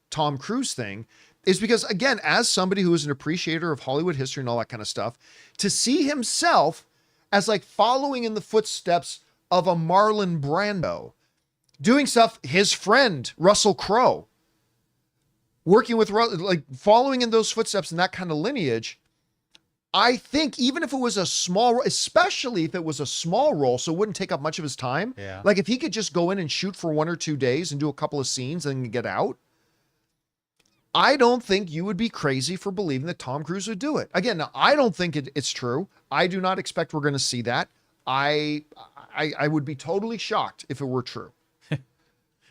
Tom Cruise thing is because, again, as somebody who is an appreciator of Hollywood history and all that kind of stuff, to see himself as like following in the footsteps of a Marlon Brando, doing stuff, his friend, Russell Crowe, working with, like following in those footsteps and that kind of lineage, I think even if it was a small, especially if it was a small role, so it wouldn't take up much of his time. Yeah. Like if he could just go in and shoot for 1 or 2 days and do a couple of scenes and get out, I don't think you would be crazy for believing that Tom Cruise would do it. Again, now, I don't think it's true. I do not expect we're going to see that. I would be totally shocked if it were true.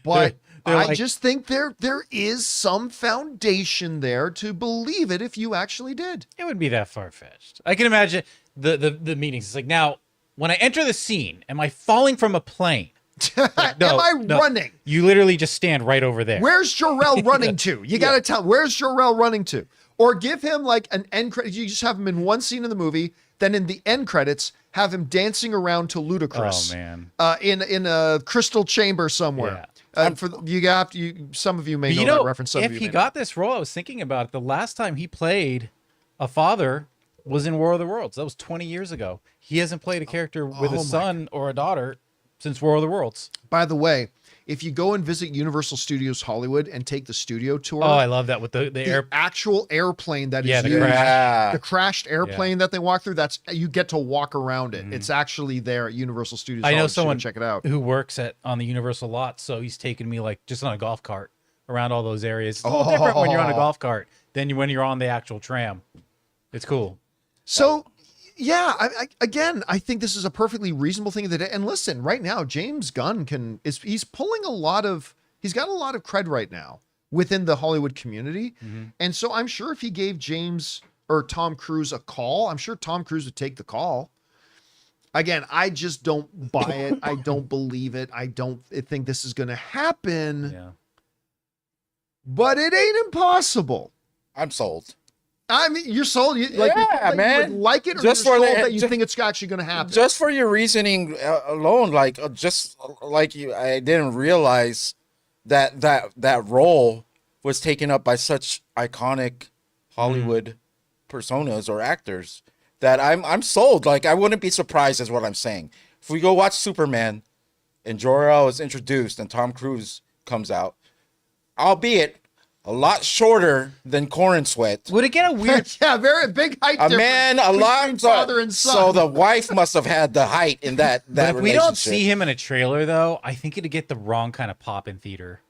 But I just think there is some foundation there to believe it if you actually did. It wouldn't be that far-fetched. I can imagine the meetings. It's like, now, when I enter the scene, am I falling from a plane? Like, Am I running? You literally just stand right over there. Where's Jor-El running to? You got to tell, where's Jor-El running to? Or give him like an end credit. You just have him in one scene in the movie, then in the end credits, have him dancing around to Ludacris. Oh, man. In a crystal chamber somewhere. For some of you may know that reference. Some if of you he may got this role, I was thinking about it. The last time he played a father was in War of the Worlds. That was 20 years ago. He hasn't played a character with a son or a daughter since War of the Worlds. By the way, if you go and visit Universal Studios Hollywood and take the studio tour, oh, I love that with the actual airplane that is the used, crash. the crashed airplane that they walk through. That's you get to walk around it. It's actually there at Universal Studios. I know Hollywood. someone Check it out who works on the Universal lot, so he's taken me like just on a golf cart around all those areas. It's a little different when you're on a golf cart than when you're on the actual tram. It's cool. So. Yeah, I think this is a perfectly reasonable thing that. And listen, right now, James Gunn he's pulling he's got a lot of cred right now within the Hollywood community, and so I'm sure if he gave James or Tom Cruise a call, I'm sure Tom Cruise would take the call. Again, I just don't buy it. I don't believe it. I don't think this is going to happen. Yeah, but it ain't impossible. I'm sold. I mean, you're sold. Man. You would like it, or just you're for sold that you think it's actually going to happen. Just for your reasoning alone, like just like you, I didn't realize that role was taken up by such iconic Hollywood personas or actors that I'm sold. Like I wouldn't be surprised, is what I'm saying. If we go watch Superman, and Jor-El is introduced, and Tom Cruise comes out, albeit a lot shorter than Corn Sweat. would it get a weird? Yeah, very big height difference. Between father and son. So the wife must have had the height in that But if we don't see him in a trailer, though, I think it'd get the wrong kind of pop in theater.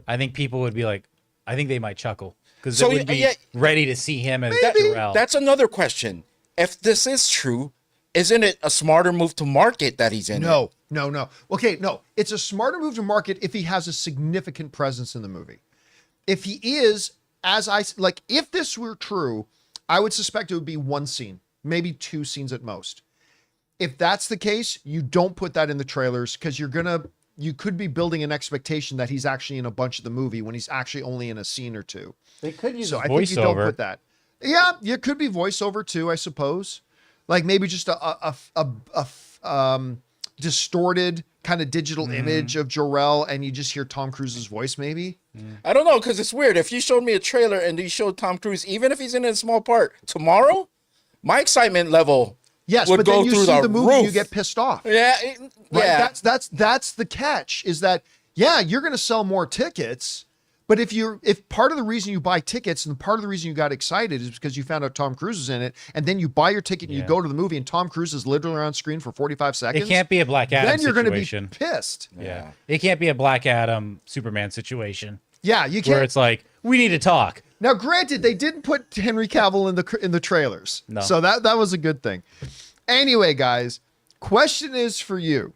I think people would be like, I think they might chuckle because they would be ready to see him as Jor-El. That's another question. If this is true, isn't it a smarter move to market that he's in? No. Okay, no. It's a smarter move to market if he has a significant presence in the movie. If he is, if this were true, I would suspect it would be one scene, maybe 2 scenes at most. If that's the case, you don't put that in the trailers because you could be building an expectation that he's actually in a bunch of the movie when he's actually only in a scene or 2. They could use I think you don't put that. Yeah, it could be voiceover too, I suppose. Like maybe just a distorted kind of digital image of Jor-El and you just hear Tom Cruise's voice maybe. I don't know, because it's weird. If you showed me a trailer and you showed Tom Cruise, even if he's in a small part, tomorrow, my excitement level Yes, would but go then you through see the movie and you roof. get pissed off. Yeah, Right? yeah. That's the catch is that, yeah, you're going to sell more tickets. But if part of the reason you buy tickets and part of the reason you got excited is because you found out Tom Cruise is in it, and then you buy your ticket and you go to the movie and Tom Cruise is literally on screen for 45 seconds. It can't be a Black Adam then you're going to be situation. pissed. Yeah. It can't be a Black Adam Superman situation Yeah, you where can't. it's like, we need to talk. Now, granted, they didn't put Henry Cavill in the trailers, No. so that was a good thing. Anyway, guys, question is for you: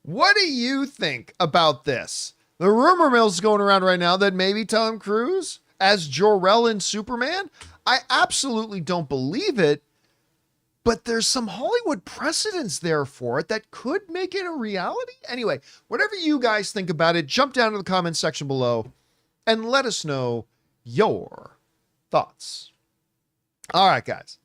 what do you think about this? The rumor mill's going around right now that maybe Tom Cruise as Jor-El in Superman. I absolutely don't believe it, but there's some Hollywood precedents there for it that could make it a reality. Anyway, whatever you guys think about it, jump down to the comment section below and let us know your thoughts. All right, guys.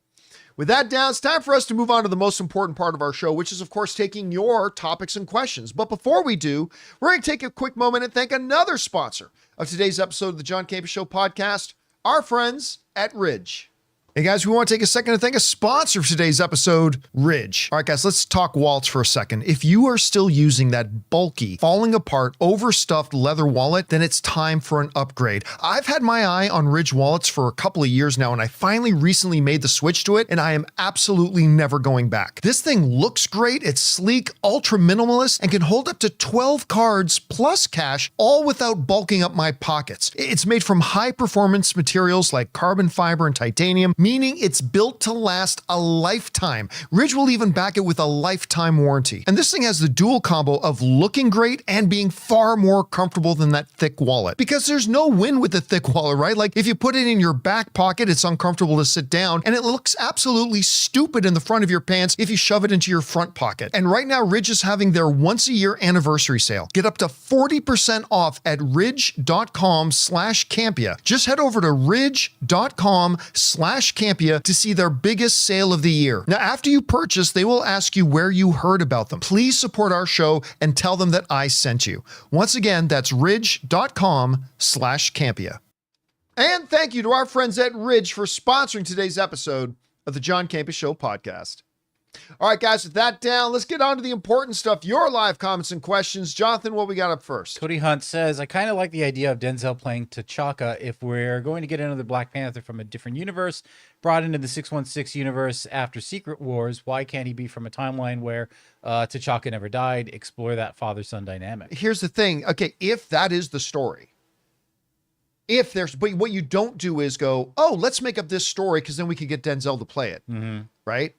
With that down, it's time for us to move on to the most important part of our show, which is, of course, taking your topics and questions. But before we do, we're going to take a quick moment and thank another sponsor of today's episode of the John Campea Show podcast, our friends at Ridge. Hey guys, we want to take a second to thank a sponsor for today's episode, Ridge. All right, guys, let's talk wallets for a second. If you are still using that bulky, falling apart, overstuffed leather wallet, then it's time for an upgrade. I've had my eye on Ridge wallets for a couple of years now, and I finally recently made the switch to it, and I am absolutely never going back. This thing looks great, it's sleek, ultra minimalist, and can hold up to 12 cards plus cash, all without bulking up my pockets. It's made from high performance materials like carbon fiber and titanium, meaning it's built to last a lifetime. Ridge will even back it with a lifetime warranty. And this thing has the dual combo of looking great and being far more comfortable than that thick wallet. Because there's no win with the thick wallet, right? Like if you put it in your back pocket, it's uncomfortable to sit down, and it looks absolutely stupid in the front of your pants if you shove it into your front pocket. And right now, Ridge is having their once-a-year anniversary sale. Get up to 40% off at ridge.com/Campea. Just head over to ridge.com/Campea to see their biggest sale of the year. Now, after you purchase, they will ask you where you heard about them. Please support our show and tell them that I sent you. Once again, that's ridge.com/Campea. And thank you to our friends at Ridge for sponsoring today's episode of the John Campea Show podcast. All right, guys, with that down, let's get on to the important stuff. Your live comments and questions. Jonathan, what we got up first? Cody Hunt says, I kind of like the idea of Denzel playing T'Chaka. If we're going to get another Black Panther from a different universe, brought into the 616 universe after Secret Wars, why can't he be from a timeline where T'Chaka never died? Explore that father-son dynamic. Here's the thing. Okay, if that is the story, but what you don't do is go, oh, let's make up this story because then we could get Denzel to play it, right?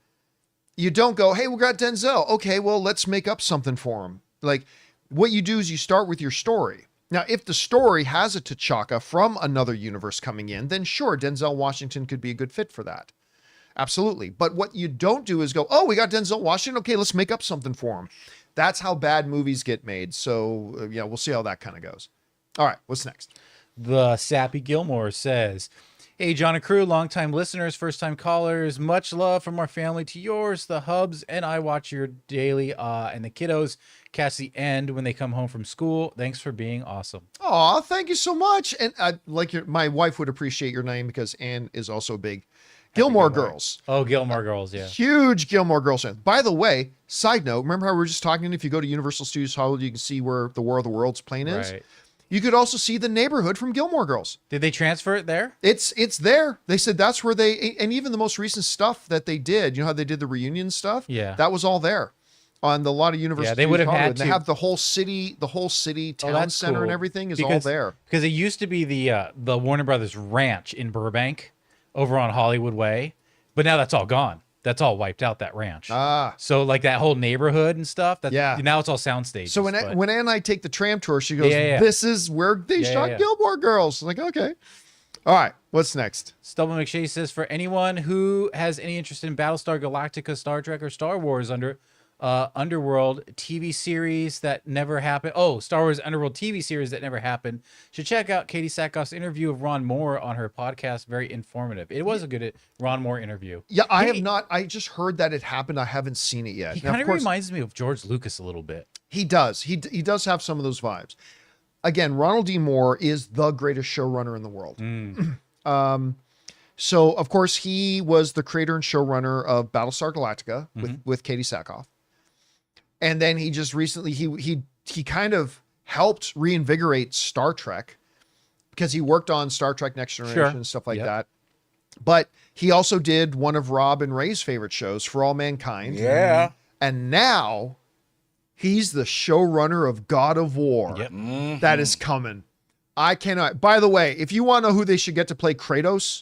You don't go, hey, we got Denzel. Okay, well, let's make up something for him. Like, what you do is you start with your story. Now, if the story has a T'Chaka from another universe coming in, then sure, Denzel Washington could be a good fit for that. Absolutely. But what you don't do is go, oh, we got Denzel Washington. Okay, let's make up something for him. That's how bad movies get made. So, yeah, we'll see how that kind of goes. All right, what's next? The Sappy Gilmore says, hey, John and crew, longtime listeners, first-time callers, much love from our family to yours. The Hubs and I watch your daily, and the kiddos catch the end when they come home from school. Thanks for being awesome. Aw, thank you so much. And my wife would appreciate your name because Ann is also a big Gilmore Girls. Oh, Gilmore Girls, yeah. Huge Gilmore Girls fan. By the way, side note, remember how we were just talking, if you go to Universal Studios Hollywood, you can see where the War of the Worlds plane is? Right. You could also see the neighborhood from Gilmore Girls. Did they transfer it there? It's there. They said that's where and even the most recent stuff that they did, you know how they did the reunion stuff? Yeah. That was all there on a lot of Universal they would have Studios had Hollywood. to. They have the whole city, town center cool. and everything is all there. Because it used to be the Warner Brothers Ranch in Burbank over on Hollywood Way, but now that's all gone. That's all wiped out, that ranch. So like that whole neighborhood and stuff, now it's all soundstage. So when Ann and I take the tram tour, she goes, this is where they shot Gilmore Girls. I'm like, okay. All right, what's next? Stubble McShay says, for anyone who has any interest in Battlestar Galactica, Star Trek, or Star Wars Underworld TV series that never happened. Oh, Star Wars Underworld TV series that never happened. Should check out Katie Sackhoff's interview of Ron Moore on her podcast. Very informative. It was a good Ron Moore interview. Yeah, I have not. I just heard that it happened. I haven't seen it yet. He kind of reminds me of George Lucas a little bit. He does. He does have some of those vibes. Again, Ronald D. Moore is the greatest showrunner in the world. So, of course, he was the creator and showrunner of Battlestar Galactica with Katie Sackhoff. And then he just recently, he kind of helped reinvigorate Star Trek because he worked on Star Trek Next Generation and stuff like that. But he also did one of Rob and Ray's favorite shows, For All Mankind. Yeah. And now he's the showrunner of God of War. Yep. That is coming. I cannot. By the way, if you want to know who they should get to play Kratos,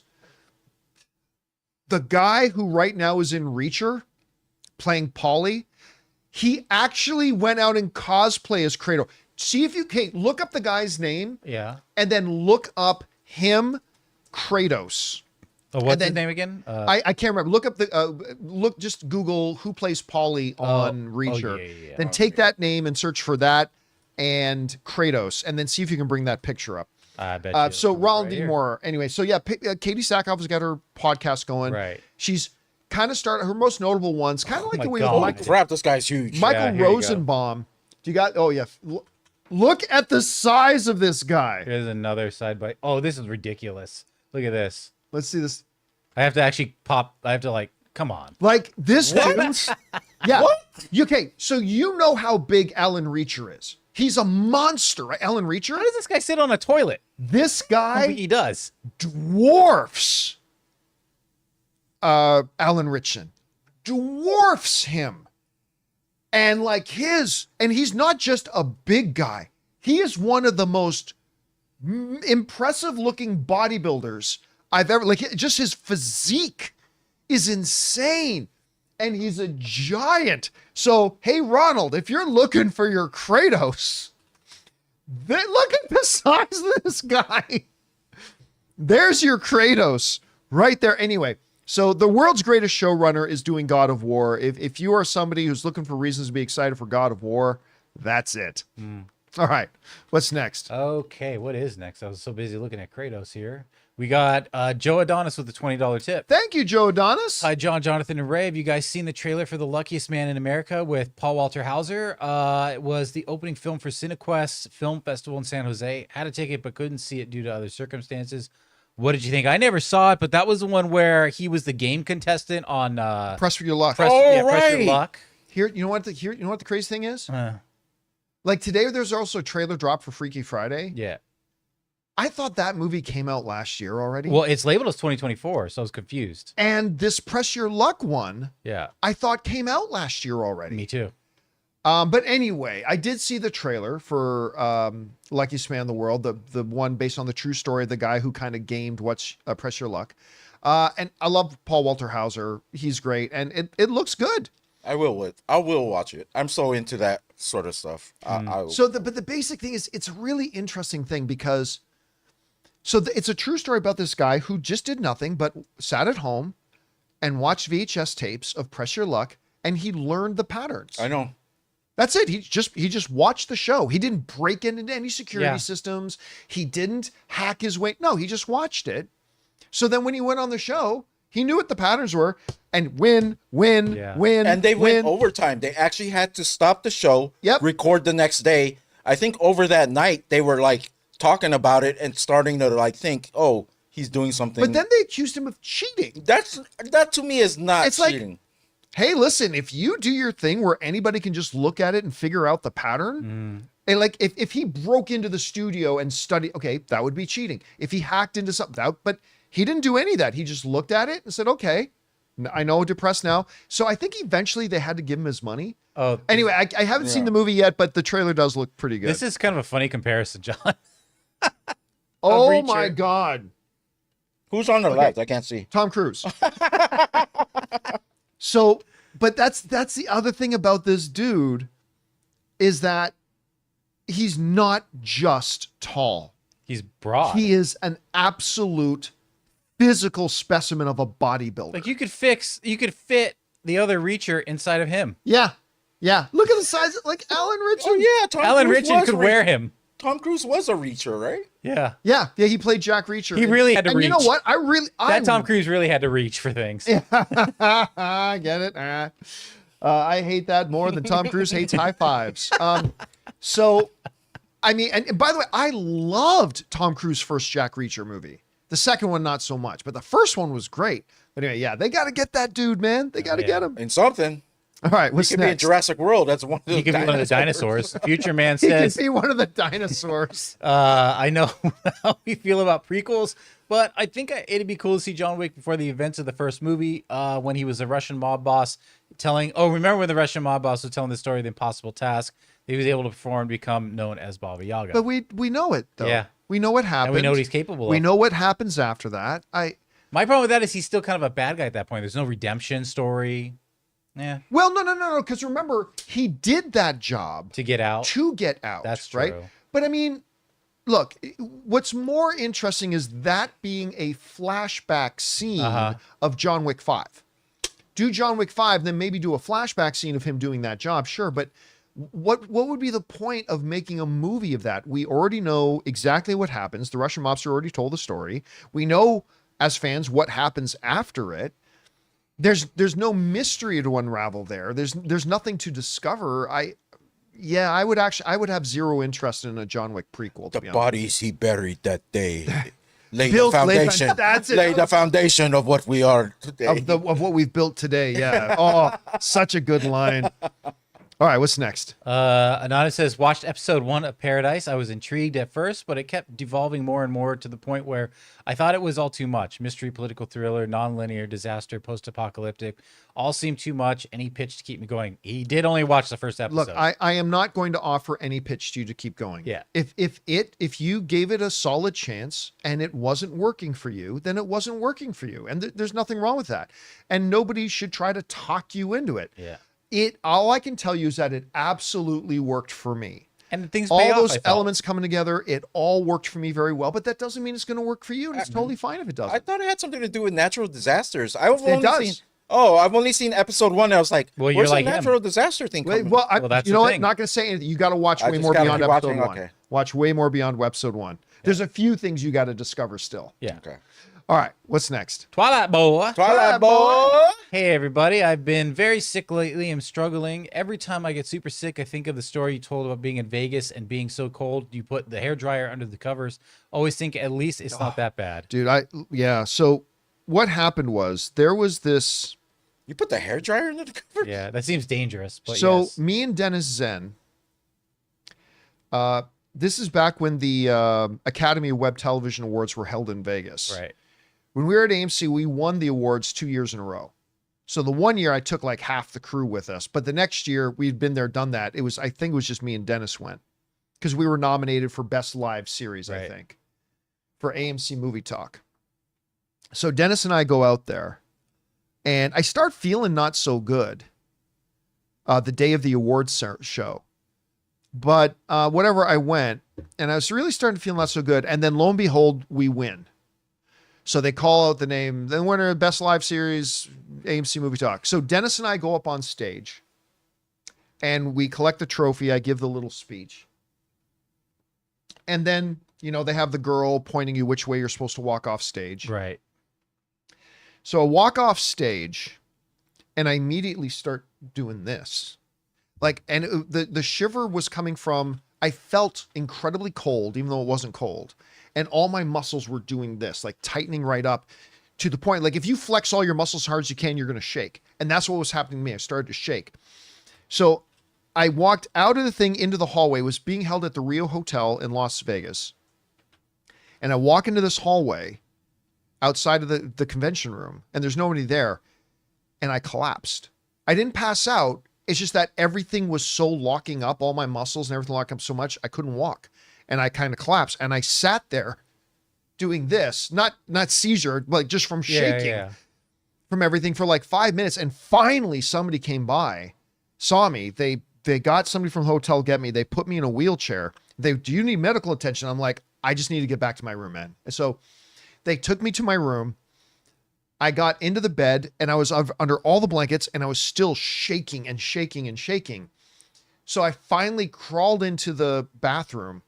the guy who right now is in Reacher playing Paulie, he actually went out and cosplay as Kratos. See if you can look up the guy's name. Yeah. And then look up him, Kratos. Oh, what's his name again? I can't remember. Look up just Google who plays Paulie on Reacher. Then take that name and search for that and Kratos, and then see if you can bring that picture up. I bet you. So Ronald D. Moore. Anyway, so yeah, Katie Sackhoff has got her podcast going. Right. She's kind of started her most notable ones, kind of like the way Oh, Michael, crap, this guy's huge. Michael Rosenbaum. You got? Oh yeah. Look at the size of this guy. Here's another side by. Oh, this is ridiculous. Look at this. Let's see this. I have to actually pop. I have to like. Come on. Like this dude. Yeah. What? Okay, so you know how big Alan Reacher is. He's a monster, right? Alan Reacher. How does this guy sit on a toilet? This I guy think he does. dwarfs Alan Ritchson. Dwarfs him. And like and he's not just a big guy. He is one of the most impressive looking bodybuilders I've ever, like, just his physique is insane. And he's a giant. So, hey, Ronald, if you're looking for your Kratos, look at the size of this guy. There's your Kratos right there. Anyway, so the world's greatest showrunner is doing God of War. If you are somebody who's looking for reasons to be excited for God of War, that's it. All right. What's next? Okay, what is next? I was so busy looking at Kratos here. We got Joe Adonis with a $20 tip. Thank you, Joe Adonis. Hi, John, Jonathan, and Ray. Have you guys seen the trailer for The Luckiest Man in America with Paul Walter Hauser? It was the opening film for CineQuest Film Festival in San Jose. Had a ticket but couldn't see it due to other circumstances. What did you think? I never saw it, but that was the one where he was the game contestant on Press for Your Luck. Press Your Luck. Here, you know what the crazy thing is? Like today, there's also a trailer drop for Freaky Friday. Yeah. I thought that movie came out last year already. Well, it's labeled as 2024, so I was confused. And this Press Your Luck one, yeah, I thought came out last year already. Me too. But anyway, I did see the trailer for Luckiest Man in the World, the one based on the true story of the guy who kind of gamed What's Press Your Luck. And I love Paul Walter Hauser. He's great, and it looks good. I will watch it. I'm so into that sort of stuff. But the basic thing is, it's a really interesting thing because, it's a true story about this guy who just did nothing but sat at home and watched VHS tapes of Press Your Luck, and he learned the patterns. I know. That's it. He just watched the show. He didn't break into any security systems. He didn't hack his way. No, he just watched it. So then when he went on the show, he knew what the patterns were, and win. And they went overtime. They actually had to stop the show, record the next day. I think over that night, they were like talking about it and starting to like think, oh, he's doing something. But then they accused him of cheating. That to me is not cheating. Like, hey, listen, if you do your thing where anybody can just look at it and figure out the pattern, and like if he broke into the studio and studied, okay, that would be cheating. If he hacked into something, but he didn't do any of that. He just looked at it and said, okay, I know, depressed now. So I think eventually they had to give him his money. Oh, anyway, I haven't seen the movie yet, but the trailer does look pretty good. This is kind of a funny comparison, John. Oh my God. Who's on the left? I can't see. Tom Cruise. So, but that's the other thing about this dude is that he's not just tall. He's broad. He is an absolute physical specimen of a bodybuilder. Like you could fit the other Reacher inside of him. Yeah. Yeah. Look at the size, like Alan Ritchson. Oh yeah, Alan Ritchson could wear him. Tom Cruise was a Reacher, right? Yeah. Yeah. Yeah. He played Jack Reacher. He really had to reach. You know what? Tom Cruise really had to reach for things. Yeah. Get it? I hate that more than Tom Cruise hates high fives. So, I mean, and by the way, I loved Tom Cruise's first Jack Reacher movie. The second one, not so much, but the first one was great. But anyway, yeah, they got to get that dude, man. They got to get him. In something. All right, He what's could be in next? Jurassic World. That's one of the He could be one of the dinosaurs. Future Man He could says, be one of the dinosaurs. I know how we feel about prequels, but I think it'd be cool to see John Wick before the events of the first movie, when he was a Russian mob boss remember when the Russian mob boss was telling the story of the impossible task that he was able to perform and become known as Baba Yaga. But we know it, though. Yeah. We know what happened. And we know what he's capable of. We know what happens after that. My problem with that is he's still kind of a bad guy at that point. There's no redemption story. Yeah. Well, no. Because remember, he did that job To get out. That's true. right. But I mean, look, what's more interesting is that being a flashback scene of John Wick 5. Do John Wick 5, then maybe do a flashback scene of him doing that job, sure. But what would be the point of making a movie of that? We already know exactly what happens. The Russian mobster already told the story. We know as fans what happens after it. There's no mystery to unravel there. There's nothing to discover. I would have zero interest in a John Wick prequel. To The be honest. bodies he buried that day. Lay Built- the foundation. that's it. Lay the foundation of what we are today. Of what we've built today. Yeah. Oh, such a good line. All right, what's next? Anonymous says, watched episode 1 of Paradise. I was intrigued at first, but it kept devolving more and more to the point where I thought it was all too much. Mystery, political thriller, non-linear, disaster, post-apocalyptic, all seemed too much, and he pitched to keep me going. He did only watch the first episode. Look, I am not going to offer any pitch to you to keep going. Yeah. If you gave it a solid chance and it wasn't working for you, then it wasn't working for you. And there's nothing wrong with that. And nobody should try to talk you into it. Yeah. All I can tell you is that it absolutely worked for me. And things All pay off, those I felt. elements coming together, it all worked for me very well, but that doesn't mean it's going to work for you, and it's totally fine if it doesn't. I thought it had something to do with natural disasters. I've does. only seen episode 1. And I was like, Well, you're where's like the him. natural disaster thing coming? Well, that's you the know what? thing. Not going to say anything. You got to watch I way just more gotta beyond keep episode watching? 1. Okay. Watch way more beyond episode 1. There's a few things you got to discover still. Yeah. Okay. All right, what's next? Twilight Boy. Twilight Boy. Hey everybody, I've been very sick lately. I'm struggling. Every time I get super sick, I think of the story you told about being in Vegas and being so cold. You put the hairdryer under the covers. Always think at least it's not that bad. Dude, so what happened was there was this. You put the hairdryer in the cover? Yeah, that seems dangerous. But So yes. me and Dennis Zen, this is back when the Academy of Web Television Awards were held in Vegas. Right. When we were at AMC, we won the awards 2 years in a row. So the one year I took like half the crew with us, but the next year we'd been there, done that. I think it was just me and Dennis went because we were nominated for Best Live Series, I Right. think, for AMC Movie Talk. So Dennis and I go out there and I start feeling not so good the day of the awards show. But whatever, I went and I was really starting to feel not so good. And then lo and behold, we win. So they call out the name, the winner of Best Live Series, AMC Movie Talk. So Dennis and I go up on stage and we collect the trophy. I give the little speech. And then, they have the girl pointing you which way you're supposed to walk off stage. Right. So I walk off stage and I immediately start doing this. The shiver was coming from, I felt incredibly cold, even though it wasn't cold. And all my muscles were doing this, like tightening right up to the point. Like if you flex all your muscles as hard as you can, you're going to shake. And that's what was happening to me. I started to shake. So I walked out of the thing into the hallway. It was being held at the Rio Hotel in Las Vegas. And I walk into this hallway outside of the convention room and there's nobody there. And I collapsed. I didn't pass out. It's just that everything was so locking up, all my muscles and everything locked up so much, I couldn't walk. And I kind of collapsed. And I sat there doing this, not seizure, but just from shaking from everything for like 5 minutes. And finally somebody came by, saw me. They got somebody from the hotel, get me. They put me in a wheelchair. Do you need medical attention? I'm like, I just need to get back to my room, man. And so they took me to my room. I got into the bed and I was under all the blankets and I was still shaking and shaking and shaking. So I finally crawled into the bathroom,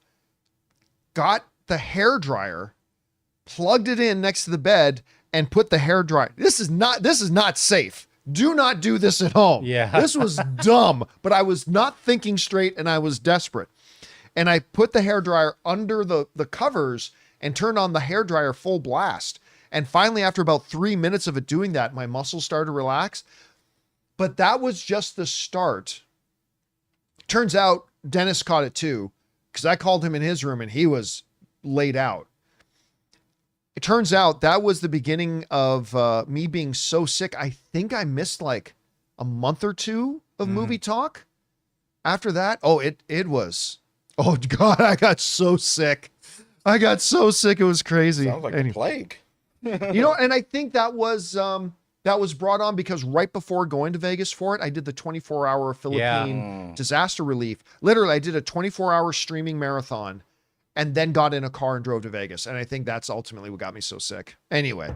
got the hairdryer, plugged it in next to the bed and put the hairdryer. This is not safe. Do not do this at home. Yeah. This was dumb, but I was not thinking straight and I was desperate. And I put the hairdryer under the covers and turned on the hairdryer full blast. And finally, after about 3 minutes of it doing that, my muscles started to relax. But that was just the start. Turns out Dennis caught it too, because I called him in his room and he was laid out. It turns out that was the beginning of me being so sick. I think I missed like a month or two of movie talk. After that, it was, oh God, I got so sick. It was crazy. Sounds like a plague. And I think that was brought on because right before going to Vegas for it, I did the 24-hour Philippine disaster relief. Literally, I did a 24-hour streaming marathon and then got in a car and drove to Vegas. And I think that's ultimately what got me so sick. Anyway.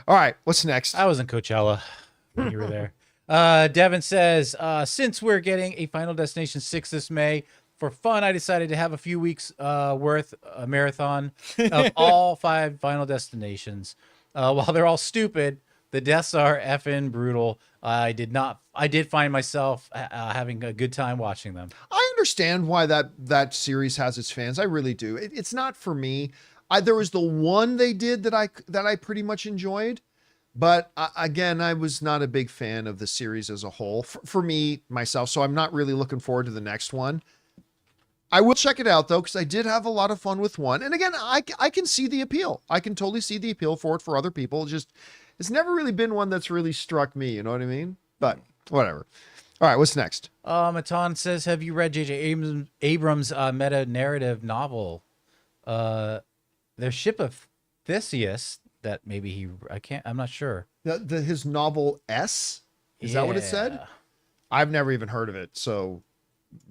All right. What's next? I was in Coachella when you were there. Devin says, since we're getting a Final Destination 6 this May, for fun, I decided to have a few weeks worth a marathon of all 5 Final Destinations. While they're all stupid, the deaths are effing brutal. I did find myself having a good time watching them. I understand why that series has its fans. I really do. It's not for me. There was the one they did that I pretty much enjoyed, but again, I was not a big fan of the series as a whole for me myself. So I'm not really looking forward to the next one. I will check it out though, because I did have a lot of fun with one. And again, I can see the appeal. I can totally see the appeal for it for other people. It's never really been one that's really struck me. You know what I mean? But whatever. All right, what's next? Matan says, have you read J.J. Abrams' meta-narrative novel, The Ship of Theseus, that maybe I'm not sure. His novel S? Is that what it said? I've never even heard of it. So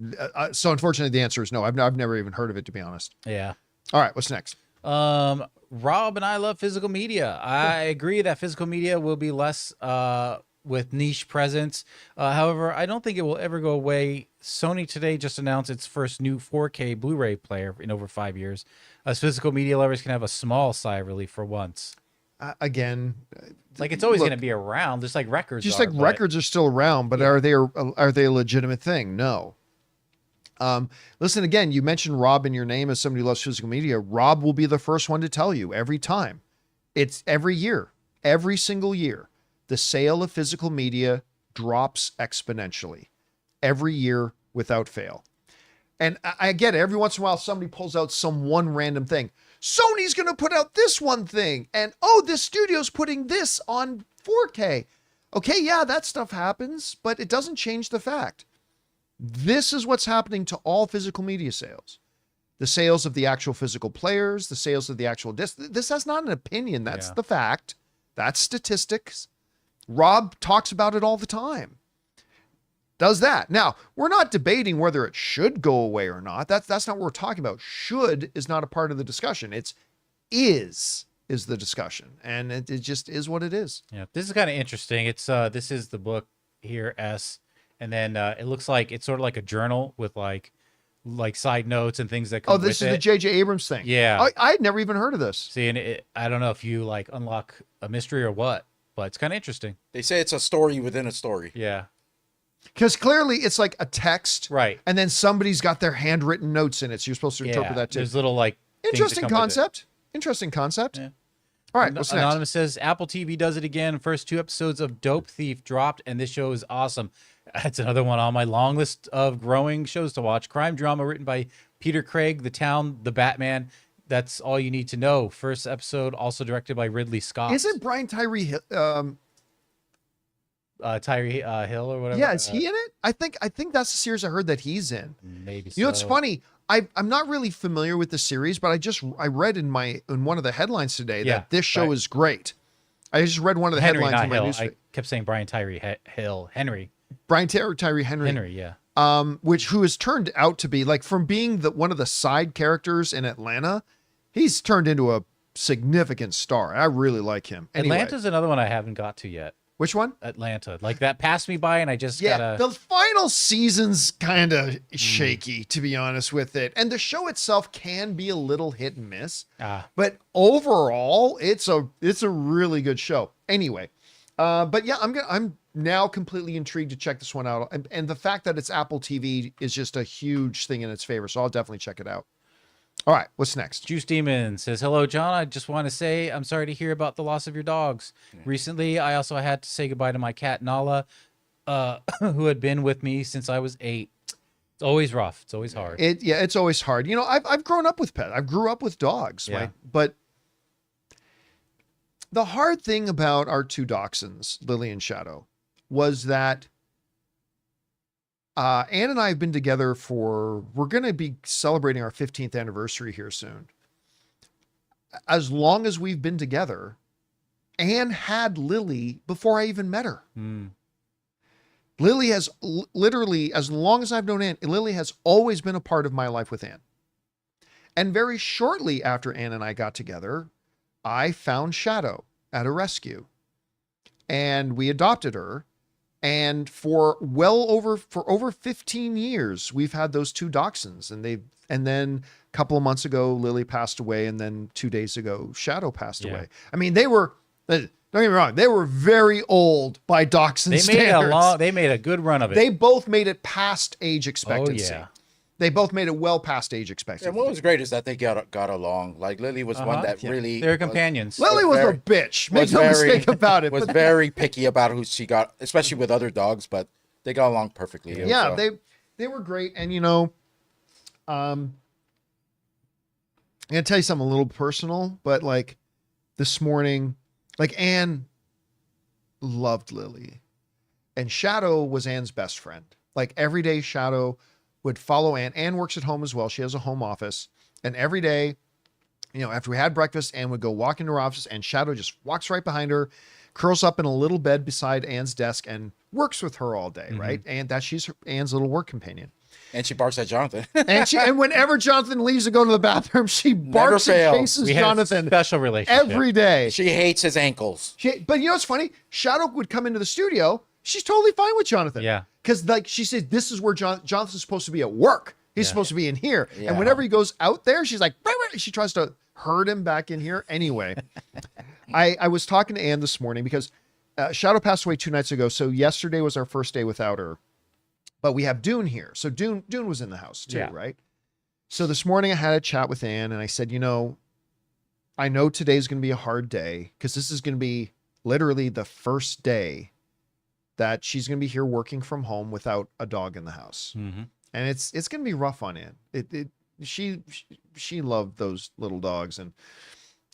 unfortunately, the answer is no. I've never even heard of it, to be honest. Yeah. All right, what's next? Rob and I love physical media. I agree that physical media will be less with niche presence. However, I don't think it will ever go away. Sony today just announced its first new 4K Blu-ray player in over 5 years. As physical media lovers can have a small sigh of relief for once. Again, like it's always going to be around, just like records. Just like records are still around, but are they a legitimate thing? No. Listen, again, you mentioned Rob in your name as somebody who loves physical media. Rob will be the first one to tell you every time. It's every year, every single year. The sale of physical media drops exponentially every year without fail. And I get it. Every once in a while, somebody pulls out some one random thing. Sony's going to put out this one thing. And, this studio's putting this on 4K. Okay, yeah, that stuff happens, but it doesn't change the fact. This is what's happening to all physical media sales. The sales of the actual physical players, the sales of the actual disc. This is not an opinion. That's the fact. That's statistics. Rob talks about it all the time. Does that. Now, we're not debating whether it should go away or not. That's not what we're talking about. Should is not a part of the discussion. It's is the discussion. And it just is what it is. Yeah, this is kind of interesting. It's this is the book here, S. And then it looks like it's sort of like a journal with like side notes and things that come with it. Oh, this is the J.J. Abrams thing. Yeah. I had never even heard of this. See, and I don't know if you like unlock a mystery or what, but it's kind of interesting. They say it's a story within a story. Yeah. Because clearly it's like a text. Right. And then somebody's got their handwritten notes in it. So you're supposed to interpret that too. There's little like interesting concept. Interesting concept. Yeah. All right, what's Anonymous next? says Apple TV does it again. First 2 episodes of Dope Thief dropped, and this show is awesome. That's another one on my long list of growing shows to watch. Crime drama written by Peter Craig, The Town, The Batman. That's all you need to know. First episode also directed by Ridley Scott. Isn't Brian Tyree Hill or whatever? Yeah, is he in it? I think that's the series I heard that he's in. Maybe so. You know, it's funny. I'm not really familiar with the series, but I read in one of the headlines today that this show is great. I just read one of the headlines in my newsfeed. I kept saying Brian Tyree Henry. Brian Tyree Henry. Yeah. Who has turned out to be like from being one of the side characters in Atlanta, he's turned into a significant star. I really like him. Anyway. Atlanta's another one I haven't got to yet. Which one? Atlanta. Like that passed me by and I just gotta... The final season's kind of shaky, to be honest with it. And the show itself can be a little hit and miss. But overall, it's a really good show. Anyway, But yeah, I'm now completely intrigued to check this one out. And the fact that it's Apple TV is just a huge thing in its favor. So I'll definitely check it out. All right, what's next? Juice Demon says, hello, John. I just want to say I'm sorry to hear about the loss of your dogs. Recently, I also had to say goodbye to my cat, Nala, who had been with me since I was 8. It's always rough. It's always hard. It's always hard. You know, I've grown up with pets. I grew up with dogs, right? But the hard thing about our 2 dachshunds, Lily and Shadow, was that Anne and I have been together we're going to be celebrating our 15th anniversary here soon. As long as we've been together, Anne had Lily before I even met her. Lily has literally, as long as I've known Anne, Lily has always been a part of my life with Anne. And very shortly after Anne and I got together, I found Shadow at a rescue and we adopted her. And for over 15 years, we've had those 2 dachshunds, and then a couple of months ago, Lily passed away. And then 2 days ago, Shadow passed away. I mean, don't get me wrong. They were very old by dachshund standards. They made a good run of it. They both made it past age expectancy. Oh, yeah. They both made it well past age expectancy. And what was great is that they got along. Like Lily was one that really they're companions. Lily was a bitch. Make no mistake about it. Was very picky about who she got, especially with other dogs. But they got along perfectly. Yeah, they were great. And you know, I'm gonna tell you something a little personal, but like this morning, like Anne loved Lily, and Shadow was Anne's best friend. Like every day, Shadow would follow Anne. Anne works at home as well. She has a home office. And every day, you know, after we had breakfast, Anne would go walk into her office and Shadow just walks right behind her, curls up in a little bed beside Anne's desk and works with her all day, right? And she's Anne's little work companion. And she barks at Jonathan. and whenever Jonathan leaves to go to the bathroom, she barks and chases Jonathan special relationship every day. She hates his ankles. But you know what's funny? Shadow would come into the studio. She's totally fine with Jonathan. Yeah. Because like she said, this is where Jonathan's supposed to be at work. He's supposed to be in here. Yeah. And whenever he goes out there, she's like, she tries to herd him back in here. Anyway, I was talking to Anne this morning because Shadow passed away 2 nights ago. So yesterday was our first day without her. But we have Dune here. So Dune was in the house too, right? So this morning I had a chat with Anne and I said, you know, I know today's going to be a hard day because this is going to be literally the first day that she's going to be here working from home without a dog in the house. And it's going to be rough on Anne. She loved those little dogs. And,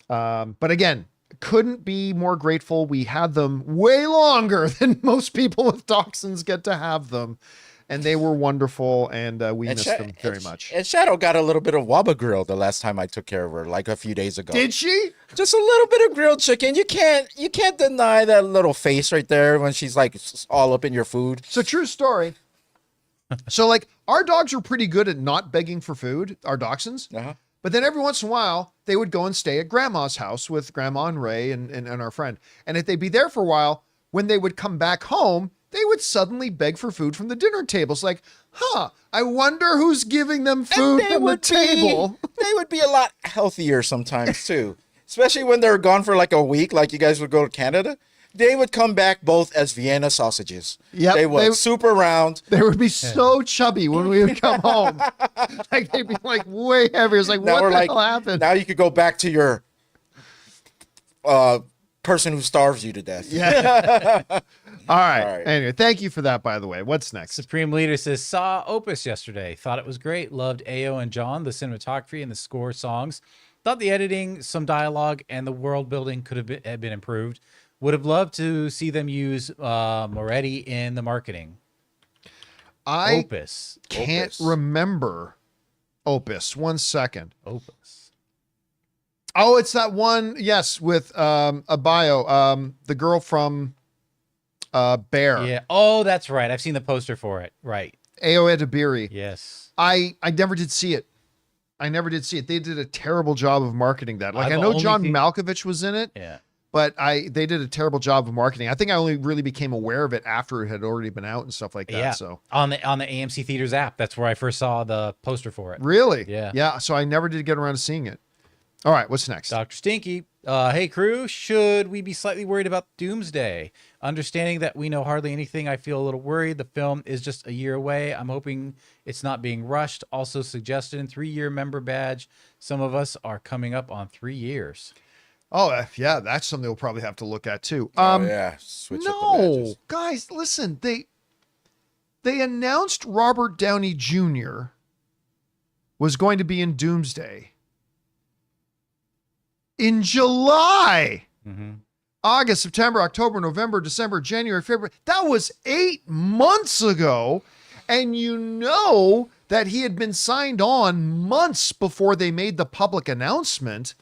but again, couldn't be more grateful. We had them way longer than most people with dachshunds get to have them. And they were wonderful, and we missed them very much. And Shadow got a little bit of Waba grill the last time I took care of her, like a few days ago. Did she? Just a little bit of grilled chicken. You can't deny that little face right there when she's like all up in your food. So true story. So like our dogs are pretty good at not begging for food, our dachshunds. But then every once in a while, they would go and stay at grandma's house with Grandma and Ray and our friend. And if they'd be there for a while, when they would come back home, they would suddenly beg for food from the dinner tables. Like, I wonder who's giving them food from the table. They would be a lot healthier sometimes too. Especially when they were gone for like a week, like you guys would go to Canada. They would come back both as Vienna sausages. Yep, they would super round. They would be so chubby when we would come home. Like they'd be like way heavier. It's like, what the hell happened? Now you could go back to your person who starves you to death. Yeah. All right. Anyway, thank you for that, by the way. What's next? Supreme Leader says, saw Opus yesterday. Thought it was great. Loved Ao and John, the cinematography and the score songs. Thought the editing, some dialogue, and the world building could have been improved. Would have loved to see them use Moretti in the marketing. Opus. Can't remember Opus. 1 second. Opus. Oh, it's that one. Yes, with a bio. The girl from Bear. Yeah. Oh, that's right. I've seen the poster for it. Right. Ao Edebiri. Yes. I never did see it. They did a terrible job of marketing that. Like I know John Malkovich was in it. Yeah. But they did a terrible job of marketing. I think I only really became aware of it after it had already been out and stuff like that. Yeah. So on the AMC Theaters app, that's where I first saw the poster for it. Really? Yeah. Yeah. So I never did get around to seeing it. All right, what's next? Dr. Stinky. Hey, crew. Should we be slightly worried about Doomsday? Understanding that we know hardly anything, I feel a little worried. The film is just a year away. I'm hoping it's not being rushed. Also suggested in 3-year member badge. Some of us are coming up on 3 years. Oh, yeah, that's something we'll probably have to look at too. Yeah, switch up the badges. Guys, listen. They announced Robert Downey Jr. was going to be in Doomsday in July. Mm-hmm. August, September, October, November, December, January, February. That was 8 months ago. And you know that he had been signed on months before they made the public announcement.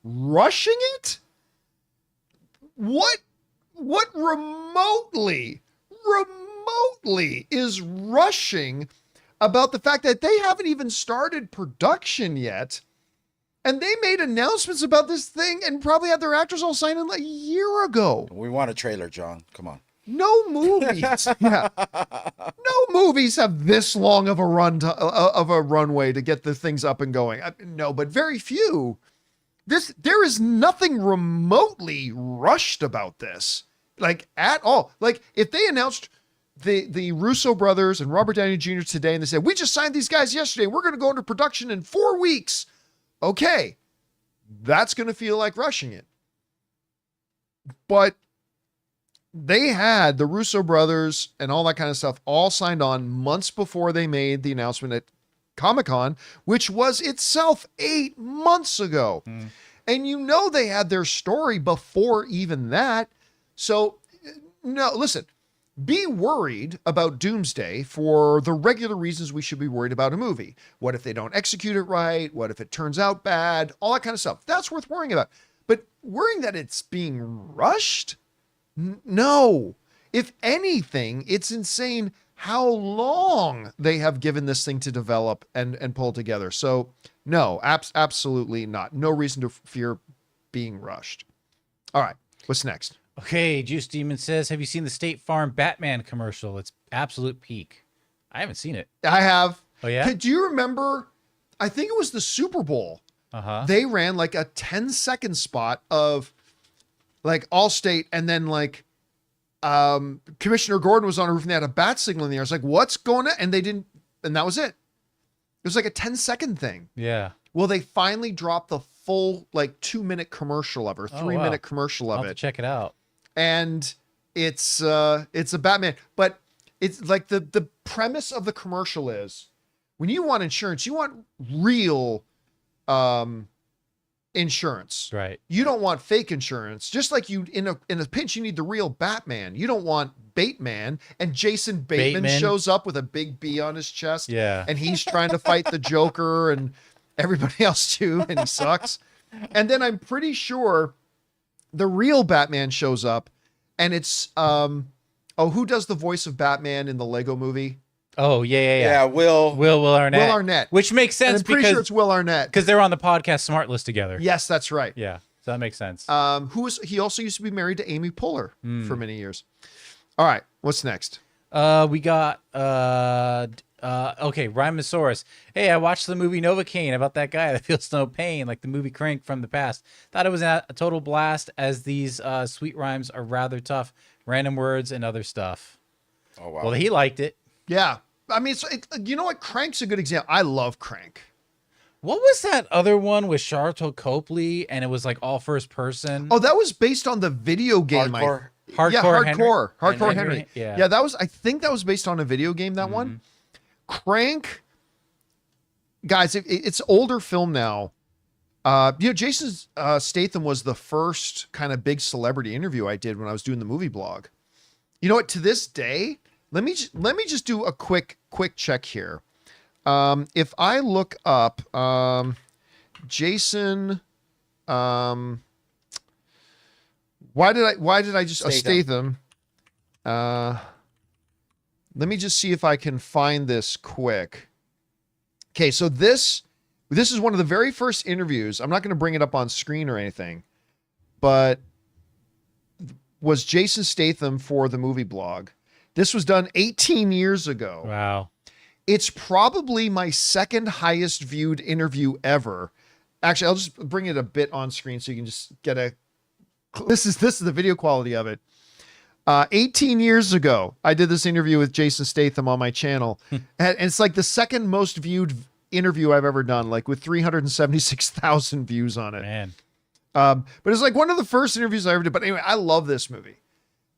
Rushing it? What remotely is rushing about the fact that they haven't even started production yet? And they made announcements about this thing and probably had their actors all signed in like a year ago. We want a trailer, John. Come on. No movies, no movies have this long of a runway to get the things up and going. No, but very few. There is nothing remotely rushed about this, like at all. Like if they announced the Russo brothers and Robert Downey Jr. today, and they said we just signed these guys yesterday, we're going to go into production in 4 weeks. Okay, that's going to feel like rushing it. But they had the Russo brothers and all that kind of stuff all signed on months before they made the announcement at Comic-Con, which was itself 8 months ago. And you know they had their story before even that. So, no, listen, be worried about Doomsday for the regular reasons we should be worried about a movie. What if they don't execute it right? What if it turns out bad? All that kind of stuff. That's worth worrying about. But worrying that it's being rushed? No. If anything, it's insane how long they have given this thing to develop and pull together. So, no, absolutely not. No reason to fear being rushed. All right, what's next? Okay, Juice Demon says, have you seen the State Farm Batman commercial? It's absolute peak. I haven't seen it. I have. Oh, yeah? Do you remember, I think it was the Super Bowl. Uh-huh. They ran like a 10-second spot of like Allstate, and then like Commissioner Gordon was on a roof and they had a bat signal in the air. I was like, what's going on? And they didn't, and that was it. It was like a 10-second thing. Yeah. Well, they finally dropped the full like 2-minute commercial of it, or 3-minute commercial of I'll have it. to check it out. And it's a Batman, but it's like the premise of the commercial is when you want insurance, you want real insurance. Right. You don't want fake insurance. Just like you in a pinch, you need the real Batman. You don't want Bateman. And Jason Bateman shows up with a big B on his chest. Yeah. And he's trying to fight the Joker and everybody else too, and he sucks. And then I'm pretty sure the real Batman shows up, and it's who does the voice of Batman in the Lego movie? Oh, yeah. Yeah, Will Arnett. Will Arnett. Which makes sense And I'm pretty sure it's Will Arnett. because they're on the podcast Smart List together. Yes, that's right. Yeah, so that makes sense. He also used to be married to Amy Poehler for many years. All right, what's next? We got okay, Rhymosaurus. Hey, I watched the movie Novocaine about that guy that feels no pain, like the movie Crank from the past. Thought it was a total blast, as these sweet rhymes are rather tough, random words and other stuff. Oh wow. Well, he liked it. Yeah, I mean, you know what? Crank's a good example. I love Crank. What was that other one with Charlton Copley, and it was like all first person? Oh, that was based on the video game. Hardcore Henry. Yeah, that was. I think that was based on a video game. That one. Crank, guys, it's older film now. Jason Statham was the first kind of big celebrity interview I did when I was doing the movie blog. You know what? To this day, let me just do a quick check here. If I look up Jason, why did I just Statham? Let me just see if I can find this quick. Okay, so this is one of the very first interviews. I'm not going to bring it up on screen or anything, but was Jason Statham for the movie blog. This was done 18 years ago. Wow. It's probably my second highest viewed interview ever. Actually, I'll just bring it a bit on screen so you can just get a. This is the video quality of it. 18 years ago, I did this interview with Jason Statham on my channel, and it's like the second most viewed interview I've ever done, like with 376,000 views on it. Man. But it's like one of the first interviews I ever did. But anyway, I love this movie.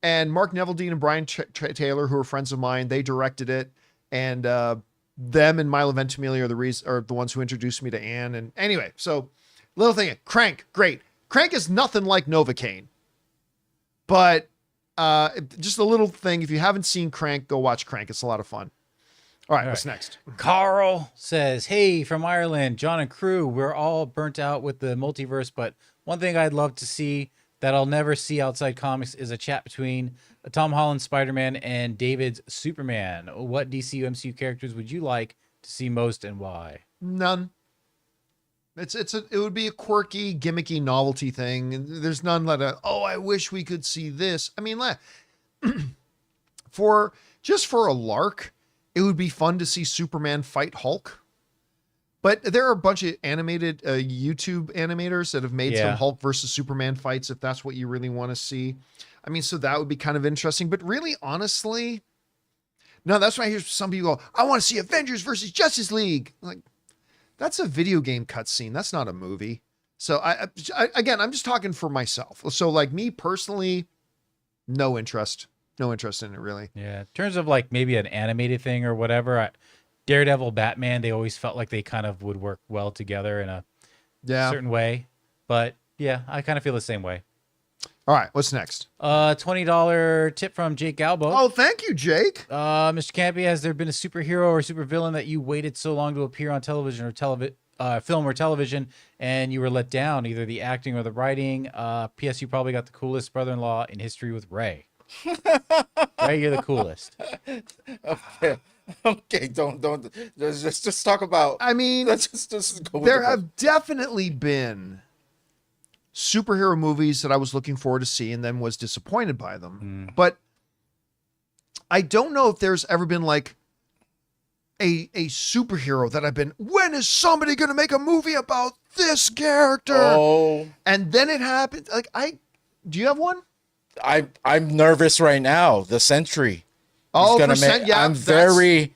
And Mark Neveldine and Brian Taylor, who are friends of mine, they directed it. And them and Milo Ventimiglia are the ones who introduced me to Anne. And anyway, so little thing, Crank, great. Crank is nothing like Novocaine. But just a little thing, if you haven't seen Crank, go watch Crank. It's a lot of fun. All right, what's next? Carl says, hey, from Ireland, John and crew, we're all burnt out with the multiverse, but one thing I'd love to see that I'll never see outside comics is a chat between Tom Holland's Spider-Man and David's Superman. What DC MCU characters would you like to see most and why? None. It would be a quirky, gimmicky novelty thing. There's none like I wish we could see this. I mean, for a lark, it would be fun to see Superman fight Hulk. But there are a bunch of animated YouTube animators that have made some Hulk versus Superman fights, if that's what you really want to see. I mean, so that would be kind of interesting. But really, honestly, no, that's why I hear some people go, I want to see Avengers versus Justice League. Like, that's a video game cutscene. That's not a movie. So again, I'm just talking for myself. So like me personally, no interest. No interest in it, really. Yeah. In terms of like maybe an animated thing or whatever, Daredevil, Batman, they always felt like they kind of would work well together in a certain way. But yeah, I kind of feel the same way. All right, what's next? $20 tip from Jake Galbo. Oh, thank you, Jake. Mr. Campea, has there been a superhero or supervillain that you waited so long to appear on television or film or television and you were let down, either the acting or the writing? P.S. You probably got the coolest brother-in-law in history with Ray. Ray, you're the coolest. Okay, don't. Just talk about. I mean, let's just go. There have definitely been superhero movies that I was looking forward to see and then was disappointed by them. But I don't know if there's ever been like a superhero that I've been, when is somebody going to make a movie about this character? Oh, and then it happened. Like, do you have one? I'm nervous right now. The Sentry. Oh, I'm very,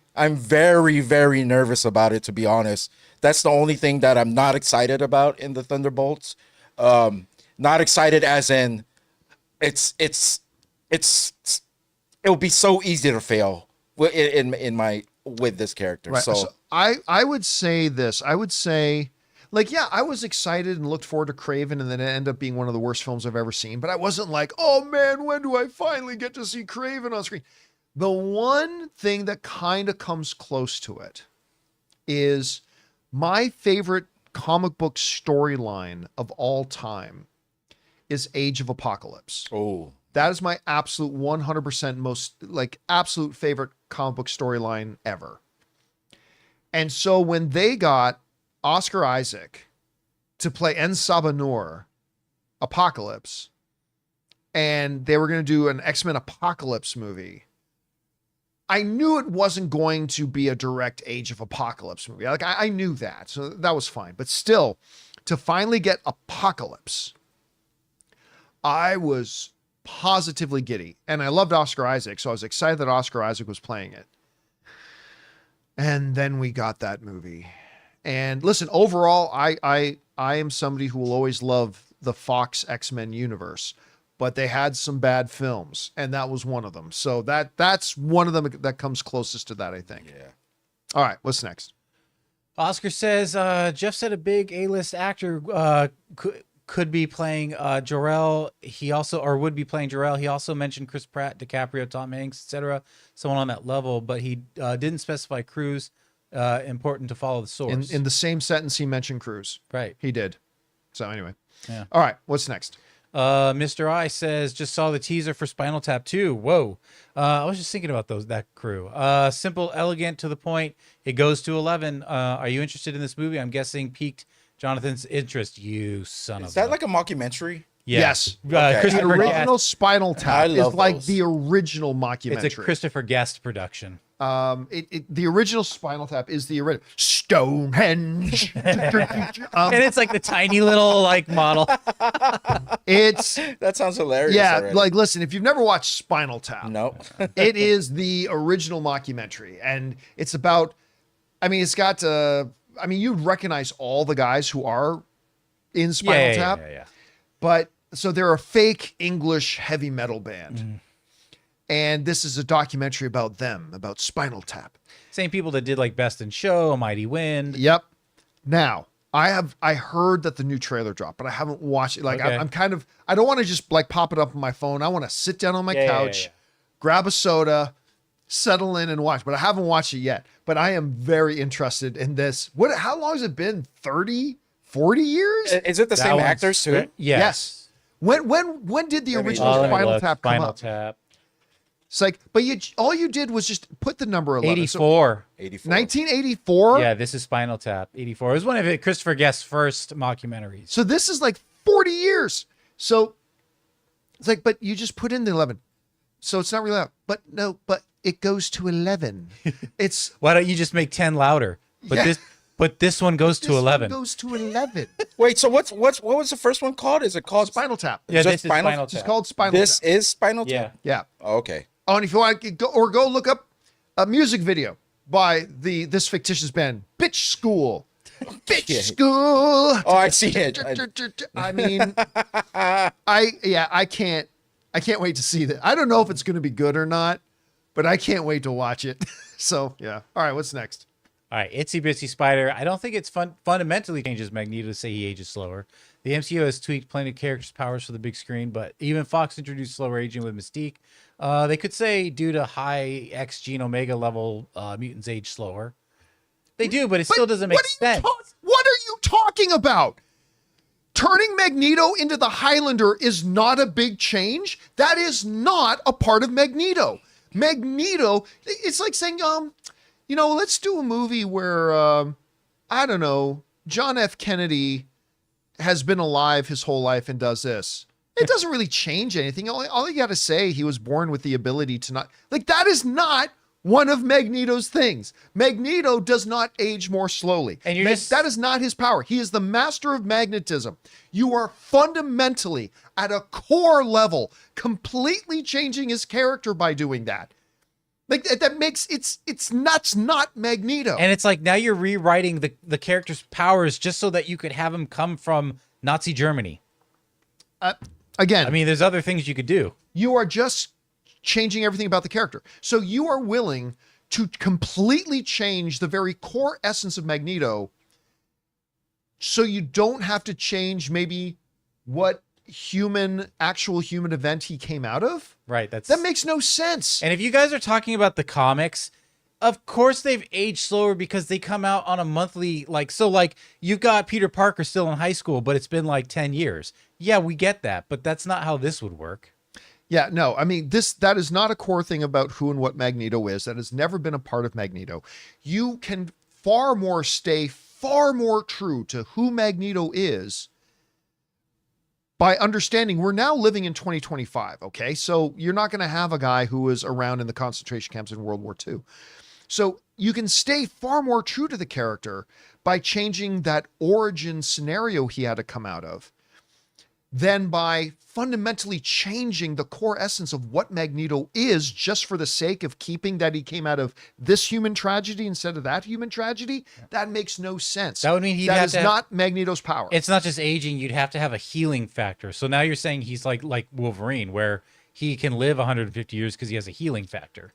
very nervous about it, to be honest. That's the only thing that I'm not excited about in the Thunderbolts. Not excited as in it'll be so easy to fail with this character. Right. So I would say this. I would say, like, yeah, I was excited and looked forward to Kraven, and then it ended up being one of the worst films I've ever seen. But I wasn't like, oh man, when do I finally get to see Kraven on screen? The one thing that kind of comes close to it is my favorite comic book storyline of all time is Age of Apocalypse. Oh, that is my absolute 100% most absolute favorite comic book storyline ever. And so when they got Oscar Isaac to play En Sabah Nur, Apocalypse, and they were going to do an X-Men Apocalypse movie, I knew it wasn't going to be a direct Age of Apocalypse movie. Like, I knew that, so that was fine. But still, to finally get Apocalypse, I was positively giddy. And I loved Oscar Isaac, so I was excited that Oscar Isaac was playing it. And then we got that movie. And listen, overall, I am somebody who will always love the Fox X-Men universe. But they had some bad films, and that was one of them. So that's one of them that comes closest to that, I think. yeah. All right, what's next? Oscar says, Jeff said a big A-list actor could be playing Jor-El. He also, or would be playing Jor-El. He also mentioned Chris Pratt, DiCaprio, Tom Hanks, etc. Someone on that level, but he didn't specify Cruise. Important to follow the source. In the same sentence, he mentioned Cruise. Right. He did. So anyway. Yeah. All right, what's next? Mr. I says, just saw the teaser for Spinal Tap 2. Whoa. I was just thinking about that crew. Simple, elegant, to the point. It goes to 11. Are you interested in this movie? I'm guessing piqued Jonathan's interest. You son of a... Is that like a mockumentary? Yeah. Yes. Okay. The original Spinal Tap is like those. the original mockumentary. It's a Christopher Guest production. The original Spinal Tap is the original Stonehenge. And it's like the tiny little like model. It's That sounds hilarious. yeah, already. like listen, if you've never watched Spinal Tap, no. it is the original mockumentary, and it's about. I mean, it's got. I mean, you'd recognize all the guys who are in Spinal Tap, Yeah. but so they're a fake English heavy metal band. And this is a documentary about them, about Spinal Tap. Same people that did like Best in Show, Mighty Wind. Yep. Now, I heard that the new trailer dropped, but I haven't watched it. Like Okay. I'm kind of, I don't want to just like pop it up on my phone. I want to sit down on my couch, grab a soda, settle in and watch, but I haven't watched it yet. But I am very interested in this. How long has it been? 30, 40 years? Is it the That same one's actors too? good. Yes. When did the original Let me Spinal look. Tap come Spinal up? Tap. It's like, but all you did was just put the number 11. 84. 84. 1984. Yeah, this is Spinal Tap. 84. It was one of Christopher Guest's first mockumentaries. So this is like 40 years. So it's like, but you just put in the 11. So it's not really loud. But no, but it goes to 11. It's Why don't you just make 10 louder? But this one goes to this one 11. goes to 11. Wait, so what was the first one called? Is it called Spinal Tap. Yeah, Just this is Spinal- Spinal It's Tap. called Spinal This Tap. is Spinal Yeah. Tap? Yeah. Oh, okay. Oh, and if you want to go look up a music video by this fictitious band, Bitch School. Bitch School. Oh, I see it. I mean, I can't wait to see that. I don't know if it's going to be good or not, but I can't wait to watch it. So yeah. All right, what's next? All right, Itsy Bitsy Spider. I don't think it's fundamentally changes Magneto to say he ages slower. The MCU has tweaked plenty of characters' powers for the big screen, but even Fox introduced slower aging with Mystique. They could say due to high X gene Omega level, mutants age slower. They do, but it still doesn't make sense. What are you talking about? Turning Magneto into the Highlander is not a big change. That is not a part of Magneto. Magneto, it's like saying, let's do a movie where, I don't know, John F. Kennedy has been alive his whole life and does this. It doesn't really change anything. All you got to say, he was born with the ability to not, like, that is not one of Magneto's things. Magneto does not age more slowly. And that is not his power. He is the master of magnetism. You are fundamentally, at a core level, completely changing his character by doing that. Like that makes it's not Magneto. And it's like now you're rewriting the character's powers just so that you could have him come from Nazi Germany. Again, I mean, there's other things you could do. you are just changing everything about the character. So you are willing to completely change the very core essence of Magneto so you don't have to change maybe what actual human event he came out of? Right. That makes no sense. And if you guys are talking about the comics, of course they've aged slower because they come out on a monthly, you've got Peter Parker still in high school, but it's been like 10 years. Yeah, we get that, but that's not how this would work. Yeah, no, I mean, that is not a core thing about who and what Magneto is. That has never been a part of Magneto. You can stay far more true to who Magneto is by understanding we're now living in 2025, okay? So you're not going to have a guy who was around in the concentration camps in World War II. So you can stay far more true to the character by changing that origin scenario he had to come out of than by fundamentally changing the core essence of what Magneto is just for the sake of keeping that he came out of this human tragedy instead of that human tragedy. That makes no sense. That would mean that is not Magneto's power. It's not just aging. You'd have to have a healing factor. So now you're saying he's like Wolverine, where he can live 150 years because he has a healing factor.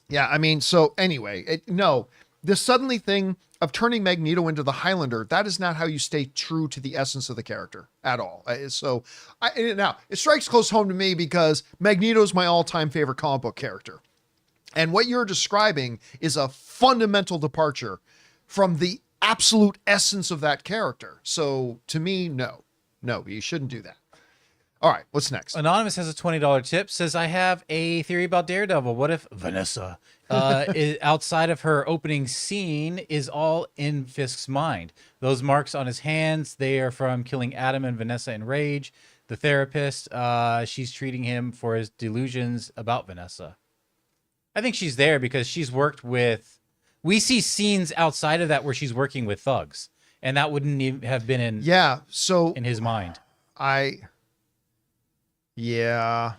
Yeah, I mean, so anyway, the suddenly thing of turning Magneto into the Highlander, that is not how you stay true to the essence of the character at all. Now, it strikes close home to me because Magneto is my all-time favorite comic book character. And what you're describing is a fundamental departure from the absolute essence of that character. So to me, no, you shouldn't do that. All right, what's next? Anonymous has a $20 tip. Says, I have a theory about Daredevil. What if Vanessa, outside of her opening scene, is all in Fisk's mind? Those marks on his hands, they are from killing Adam and Vanessa in Rage. The therapist, she's treating him for his delusions about Vanessa. I think she's there because she's worked with. We see scenes outside of that where she's working with thugs, and that wouldn't even have been in So in his mind. Like I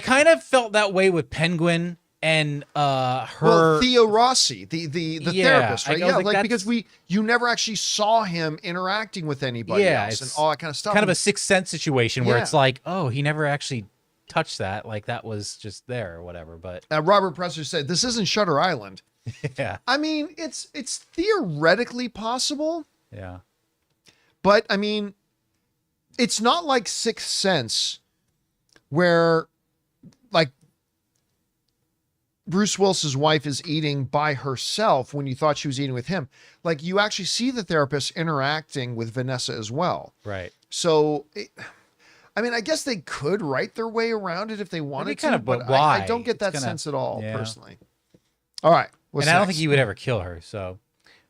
kind of felt that way with Penguin and Theo Rossi, the therapist, right? Yeah, like because you never actually saw him interacting with anybody else and all that kind of stuff. Kind of a Sixth Sense situation where it's like, oh, he never actually touched that. Like that was just there or whatever. But Robert Presser said this isn't Shutter Island. Yeah. I mean, it's theoretically possible. Yeah. But I mean, it's not like Sixth Sense where like Bruce Willis's wife is eating by herself when you thought she was eating with him. Like you actually see the therapist interacting with Vanessa as well. Right. So, I mean, I guess they could write their way around it if they wanted to, but why? I don't get that sense at all, personally. All right. I don't think he would ever kill her. So,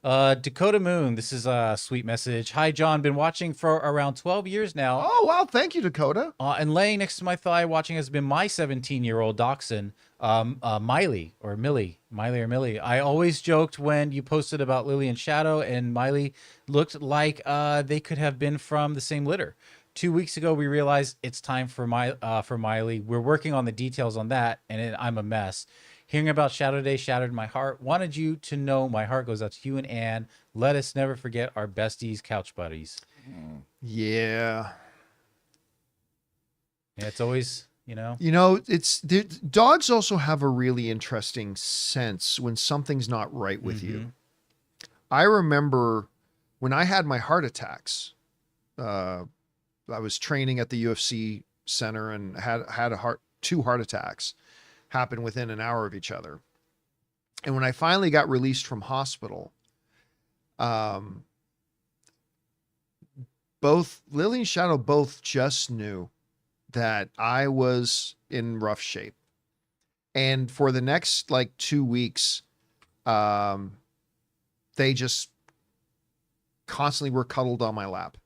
Dakota Moon, this is a sweet message. Hi, John. Been watching for around 12 years now. Oh, wow. Thank you, Dakota. And laying next to my thigh watching has been my 17-year-old dachshund, Miley or Millie. I always joked when you posted about Lily and Shadow and Miley looked like they could have been from the same litter. 2 weeks ago, we realized it's time for Miley. We're working on the details on that, and I'm a mess. Hearing about Shadow Day shattered my heart. Wanted you to know my heart goes out to you and Anne. Let us never forget our besties, couch buddies. Yeah. Yeah, it's always, you know. Dogs also have a really interesting sense when something's not right with you. I remember when I had my heart attacks, I was training at the UFC center and had two heart attacks happen within an hour of each other. And when I finally got released from hospital, both Lily and Shadow both just knew that I was in rough shape. And for the next 2 weeks, they just constantly were cuddled on my lap.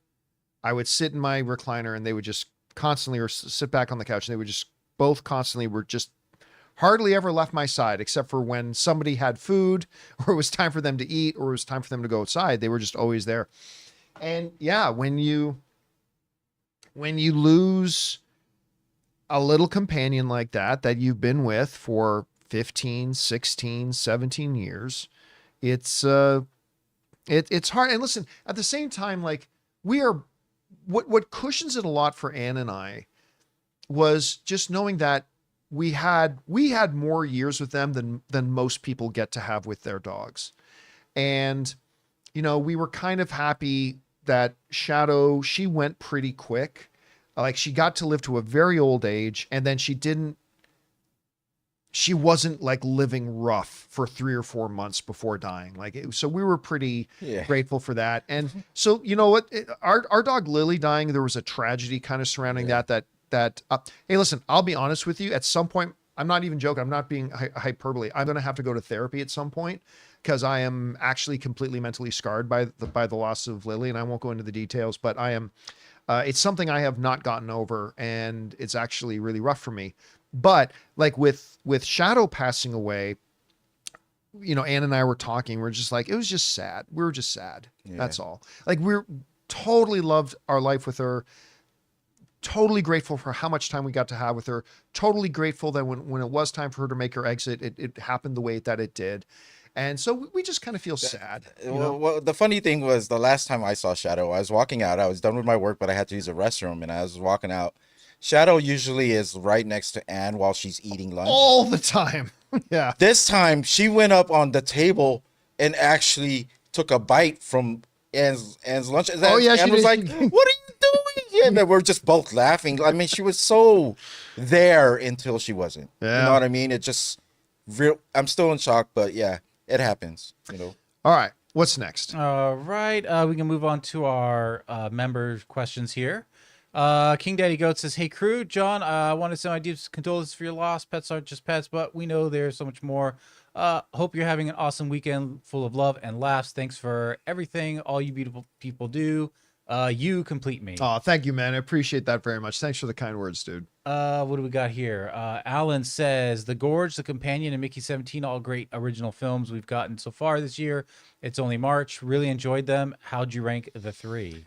I would sit in my recliner and they would just constantly, or sit back on the couch, and they would just both constantly were just hardly ever left my side, except for when somebody had food or it was time for them to eat or it was time for them to go outside. They were just always there. And yeah, when you lose a little companion like that you've been with for 15, 16, 17 years, it's hard. And listen, at the same time, what cushions it a lot for Anne and I was just knowing that we had more years with them than most people get to have with their dogs. And, we were kind of happy that Shadow, she went pretty quick. Like she got to live to a very old age, and then she wasn't living rough for 3 or 4 months before dying. So we were pretty grateful for that. And so, you know what, our dog Lily dying, there was a tragedy kind of surrounding that hey, listen, I'll be honest with you. At some point, I'm not even joking. I'm not being hyperbole. I'm going to have to go to therapy at some point because I am actually completely mentally scarred by the loss of Lily. And I won't go into the details, but I am, it's something I have not gotten over, and it's actually really rough for me. But with Shadow passing away, Ann and I were talking, we're just it was just sad. We were just sad. Yeah. That's all. We're totally loved our life with her. Totally grateful for how much time we got to have with her. Totally grateful that when it was time for her to make her exit, it happened the way that it did. And so we just kind of feel sad. Well, the funny thing was the last time I saw Shadow, I was walking out. I was done with my work, but I had to use a restroom, and I was walking out. Shadow usually is right next to Anne while she's eating lunch. All the time. Yeah. This time, she went up on the table and actually took a bite from Anne's lunch. And Anne was like, "What are you doing?" And then we're just both laughing. I mean, she was so there until she wasn't. Yeah. You know what I mean? It just real. I'm still in shock, but yeah, it happens. All right. What's next? All right. We can move on to our member questions here. King Daddy Goat says, "Hey crew, John, I want to send my deepest condolences for your loss. Pets aren't just pets, but we know there's so much more. Hope you're having an awesome weekend full of love and laughs. Thanks for everything all you beautiful people do. You complete me." Oh, thank you, man. I appreciate that very much. Thanks for the kind words, dude. What do we got here? Alan says The Gorge, The Companion, and Mickey 17, all great original films we've gotten so far this year. It's only March. Really enjoyed them. How'd you rank the three?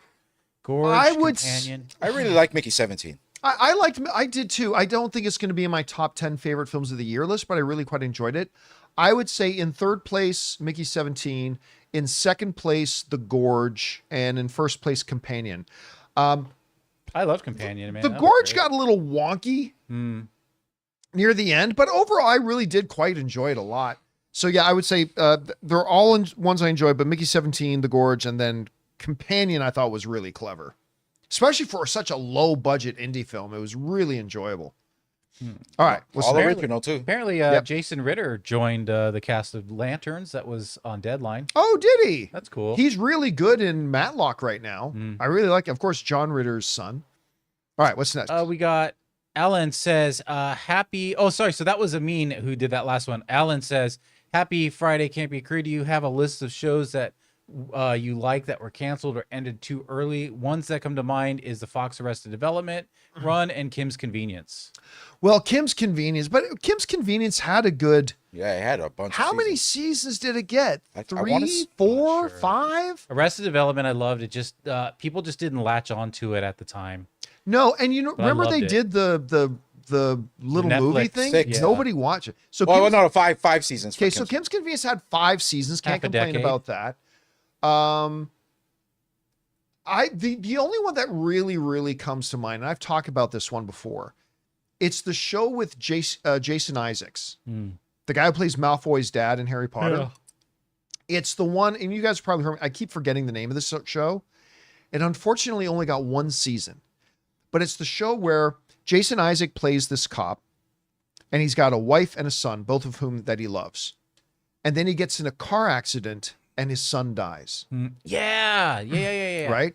Gorge, Companion. I really like Mickey 17. I did too. I don't think it's going to be in my top 10 favorite films of the year list, but I really quite enjoyed it. I would say in third place, Mickey 17, in second place, The Gorge, and in first place, Companion. I love Companion, man. The Gorge got a little wonky near the end, but overall, I really did quite enjoy it a lot. So yeah, I would say they're all ones I enjoyed, but Mickey 17, The Gorge, and then Companion I thought was really clever. Especially for such a low budget indie film. It was really enjoyable. All right. All original too. Apparently, Jason Ritter joined the cast of Lanterns that was on Deadline. Oh, did he? That's cool. He's really good in Matlock right now. I really like, of course, John Ritter's son. All right. What's next? We got Alan says, happy. Oh, sorry. So that was Amin who did that last one. Alan says, happy Friday, Campea Crew. Do you have a list of shows that you like that were canceled or ended too early? Ones that come to mind is the Fox Arrested Development run and Kim's Convenience. Well, Kim's Convenience, but Kim's Convenience had a good. Yeah, it had a bunch. How of many seasons did it get? I 3, 4, 5? Arrested Development, I loved it. Just people just didn't latch onto it at the time. No, and you know, But I remember they loved it. did the little Netflix movie thing? six. Nobody watched it. So Well, Kim's, no, five seasons. for okay, so Kim's. Kim's Convenience had 5 seasons. Can't Half a complain decade. about that. The only one that really comes to mind, and I've talked about this one before, it's the show with Jason Isaacs, the guy who plays Malfoy's dad in Harry Potter. Yeah. It's the one, and you guys probably heard me, I keep forgetting the name of this show. It unfortunately only got 1 season, but it's the show where Jason Isaac plays this cop, and he's got a wife and a son, both of whom that he loves. And then he gets in a car accident and his son dies. Yeah. Right?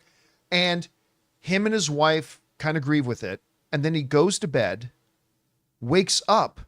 And him and his wife kind of grieve with it. And then he goes to bed, wakes up.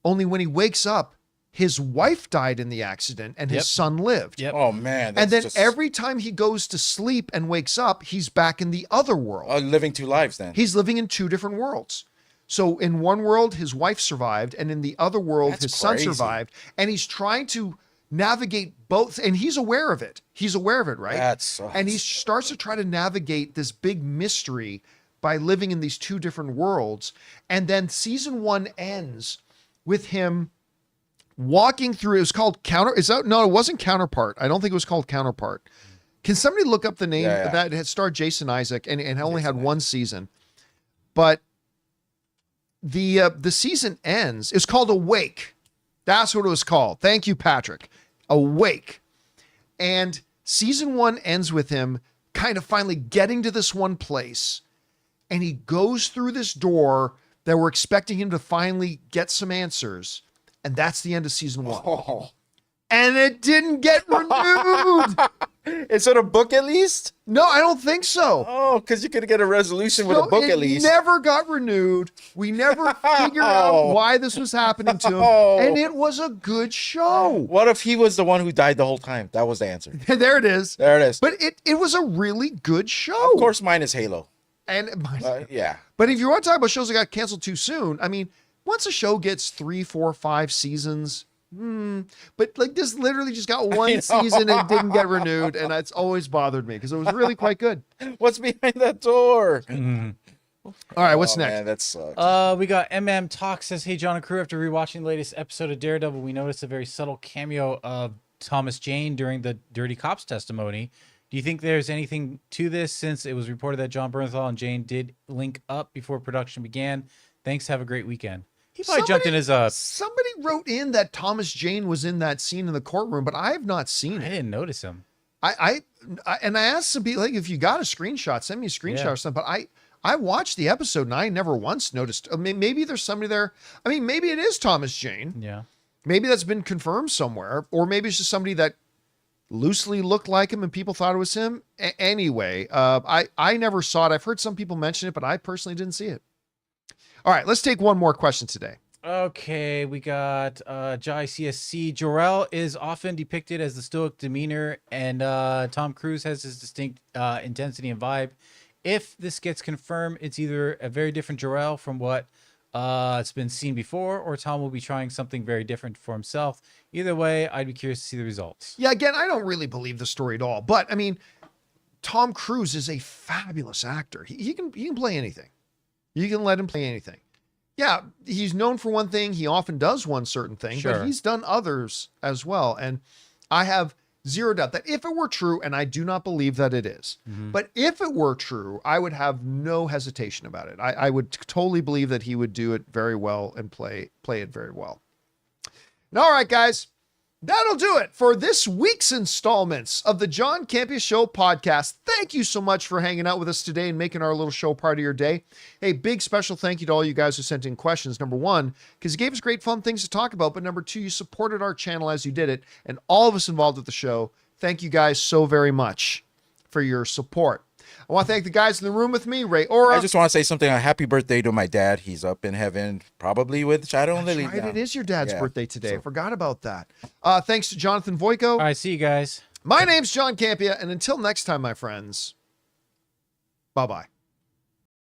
Only when he wakes up, his wife died in the accident and his son lived. Yep. Oh man! And then just, every time he goes to sleep and wakes up, he's back in the other world. living 2 lives. Then He's living in 2 different worlds. So in one world, his wife survived, and in the other world, That's his son crazy. survived. And he's trying to navigate both, and he's aware of it. He's aware of it, right? That sucks. And he starts to try to navigate this big mystery by living in these 2 different worlds. And then season 1 ends with him walking through. It was called No, it wasn't Counterpart. I don't think it was called Counterpart. Can somebody look up the name that had starred Jason Isaac and only had 1 season? But the season ends. It's called Awake. That's what it was called. Thank you, Patrick. Awake. And season 1 ends with him kind of finally getting to this one place. And he goes through this door that we're expecting him to finally get some answers. And that's the end of season 1. Oh. And it didn't get renewed. Is it a book at least? No, I don't think so. Oh, because you could get a resolution with a book at least. It never got renewed. We never figured out why this was happening to him. Oh. And it was a good show. What if he was the one who died the whole time? That was the answer. There it is. There it is. But it was a really good show. Of course, mine is Halo. And Yeah. But if you want to talk about shows that got canceled too soon, I mean, once a show gets 3, 4, 5 seasons, but like this literally just got 1 season and didn't get renewed, and it's always bothered me because it was really quite good. What's behind that door? All right, what's next? Man, that sucks. We got MM says, hey, John and crew, after rewatching the latest episode of Daredevil, we noticed a very subtle cameo of Thomas Jane during the Dirty Cops testimony. Do you think there's anything to this, since it was reported that John Bernthal and Jane did link up before production began? Thanks. Have a great weekend. He probably jumped in his Somebody wrote in that Thomas Jane was in that scene in the courtroom, but I have not seen I it. didn't notice him. I asked some people, like, if you got a screenshot, send me a screenshot or something. But I watched the episode and I never once noticed. I mean, maybe there's somebody there. I mean, maybe it is Thomas Jane. Yeah. Maybe that's been confirmed somewhere, or maybe it's just somebody that loosely looked like him and people thought it was him. Anyway, I never saw it. I've heard some people mention it, but I personally didn't see it. All right, let's take one more question today. Okay, we got Jai CSC. Jor-El is often depicted as the stoic demeanor, and Tom Cruise has his distinct intensity and vibe. if this gets confirmed, it's either a very different Jor-El from what it's been seen before, or Tom will be trying something very different for himself. Either way, I'd be curious to see the results. Yeah, again, I don't really believe the story at all. But I mean, Tom Cruise is a fabulous actor. He can play anything. You can let him play anything. Yeah, he's known for one thing. He often does one certain thing, Sure. but he's done others as well. And I have zero doubt that if it were true, and I do not believe that it is, but if it were true, I would have no hesitation about it. I would totally believe that he would do it very well and play it very well. And all right, guys, that'll do it for this week's installments of the John Campea Show podcast. Thank you so much for hanging out with us today and making our little show part of your day. Hey, big special thank you to all you guys who sent in questions. Number one, because you gave us great fun things to talk about. But number two, you supported our channel as you did it. And all of us involved with the show, thank you guys so very much for your support. I want to thank the guys in the room with me, Ray Ora. I just want to say something. A happy birthday to my dad. He's up in heaven, probably with Shadow and Lily. That's right, it is your dad's Yeah, birthday today. I so- forgot about that. Thanks to Jonathan Voico. All right, see you guys. My name's John Campea, and until next time, my friends, bye-bye.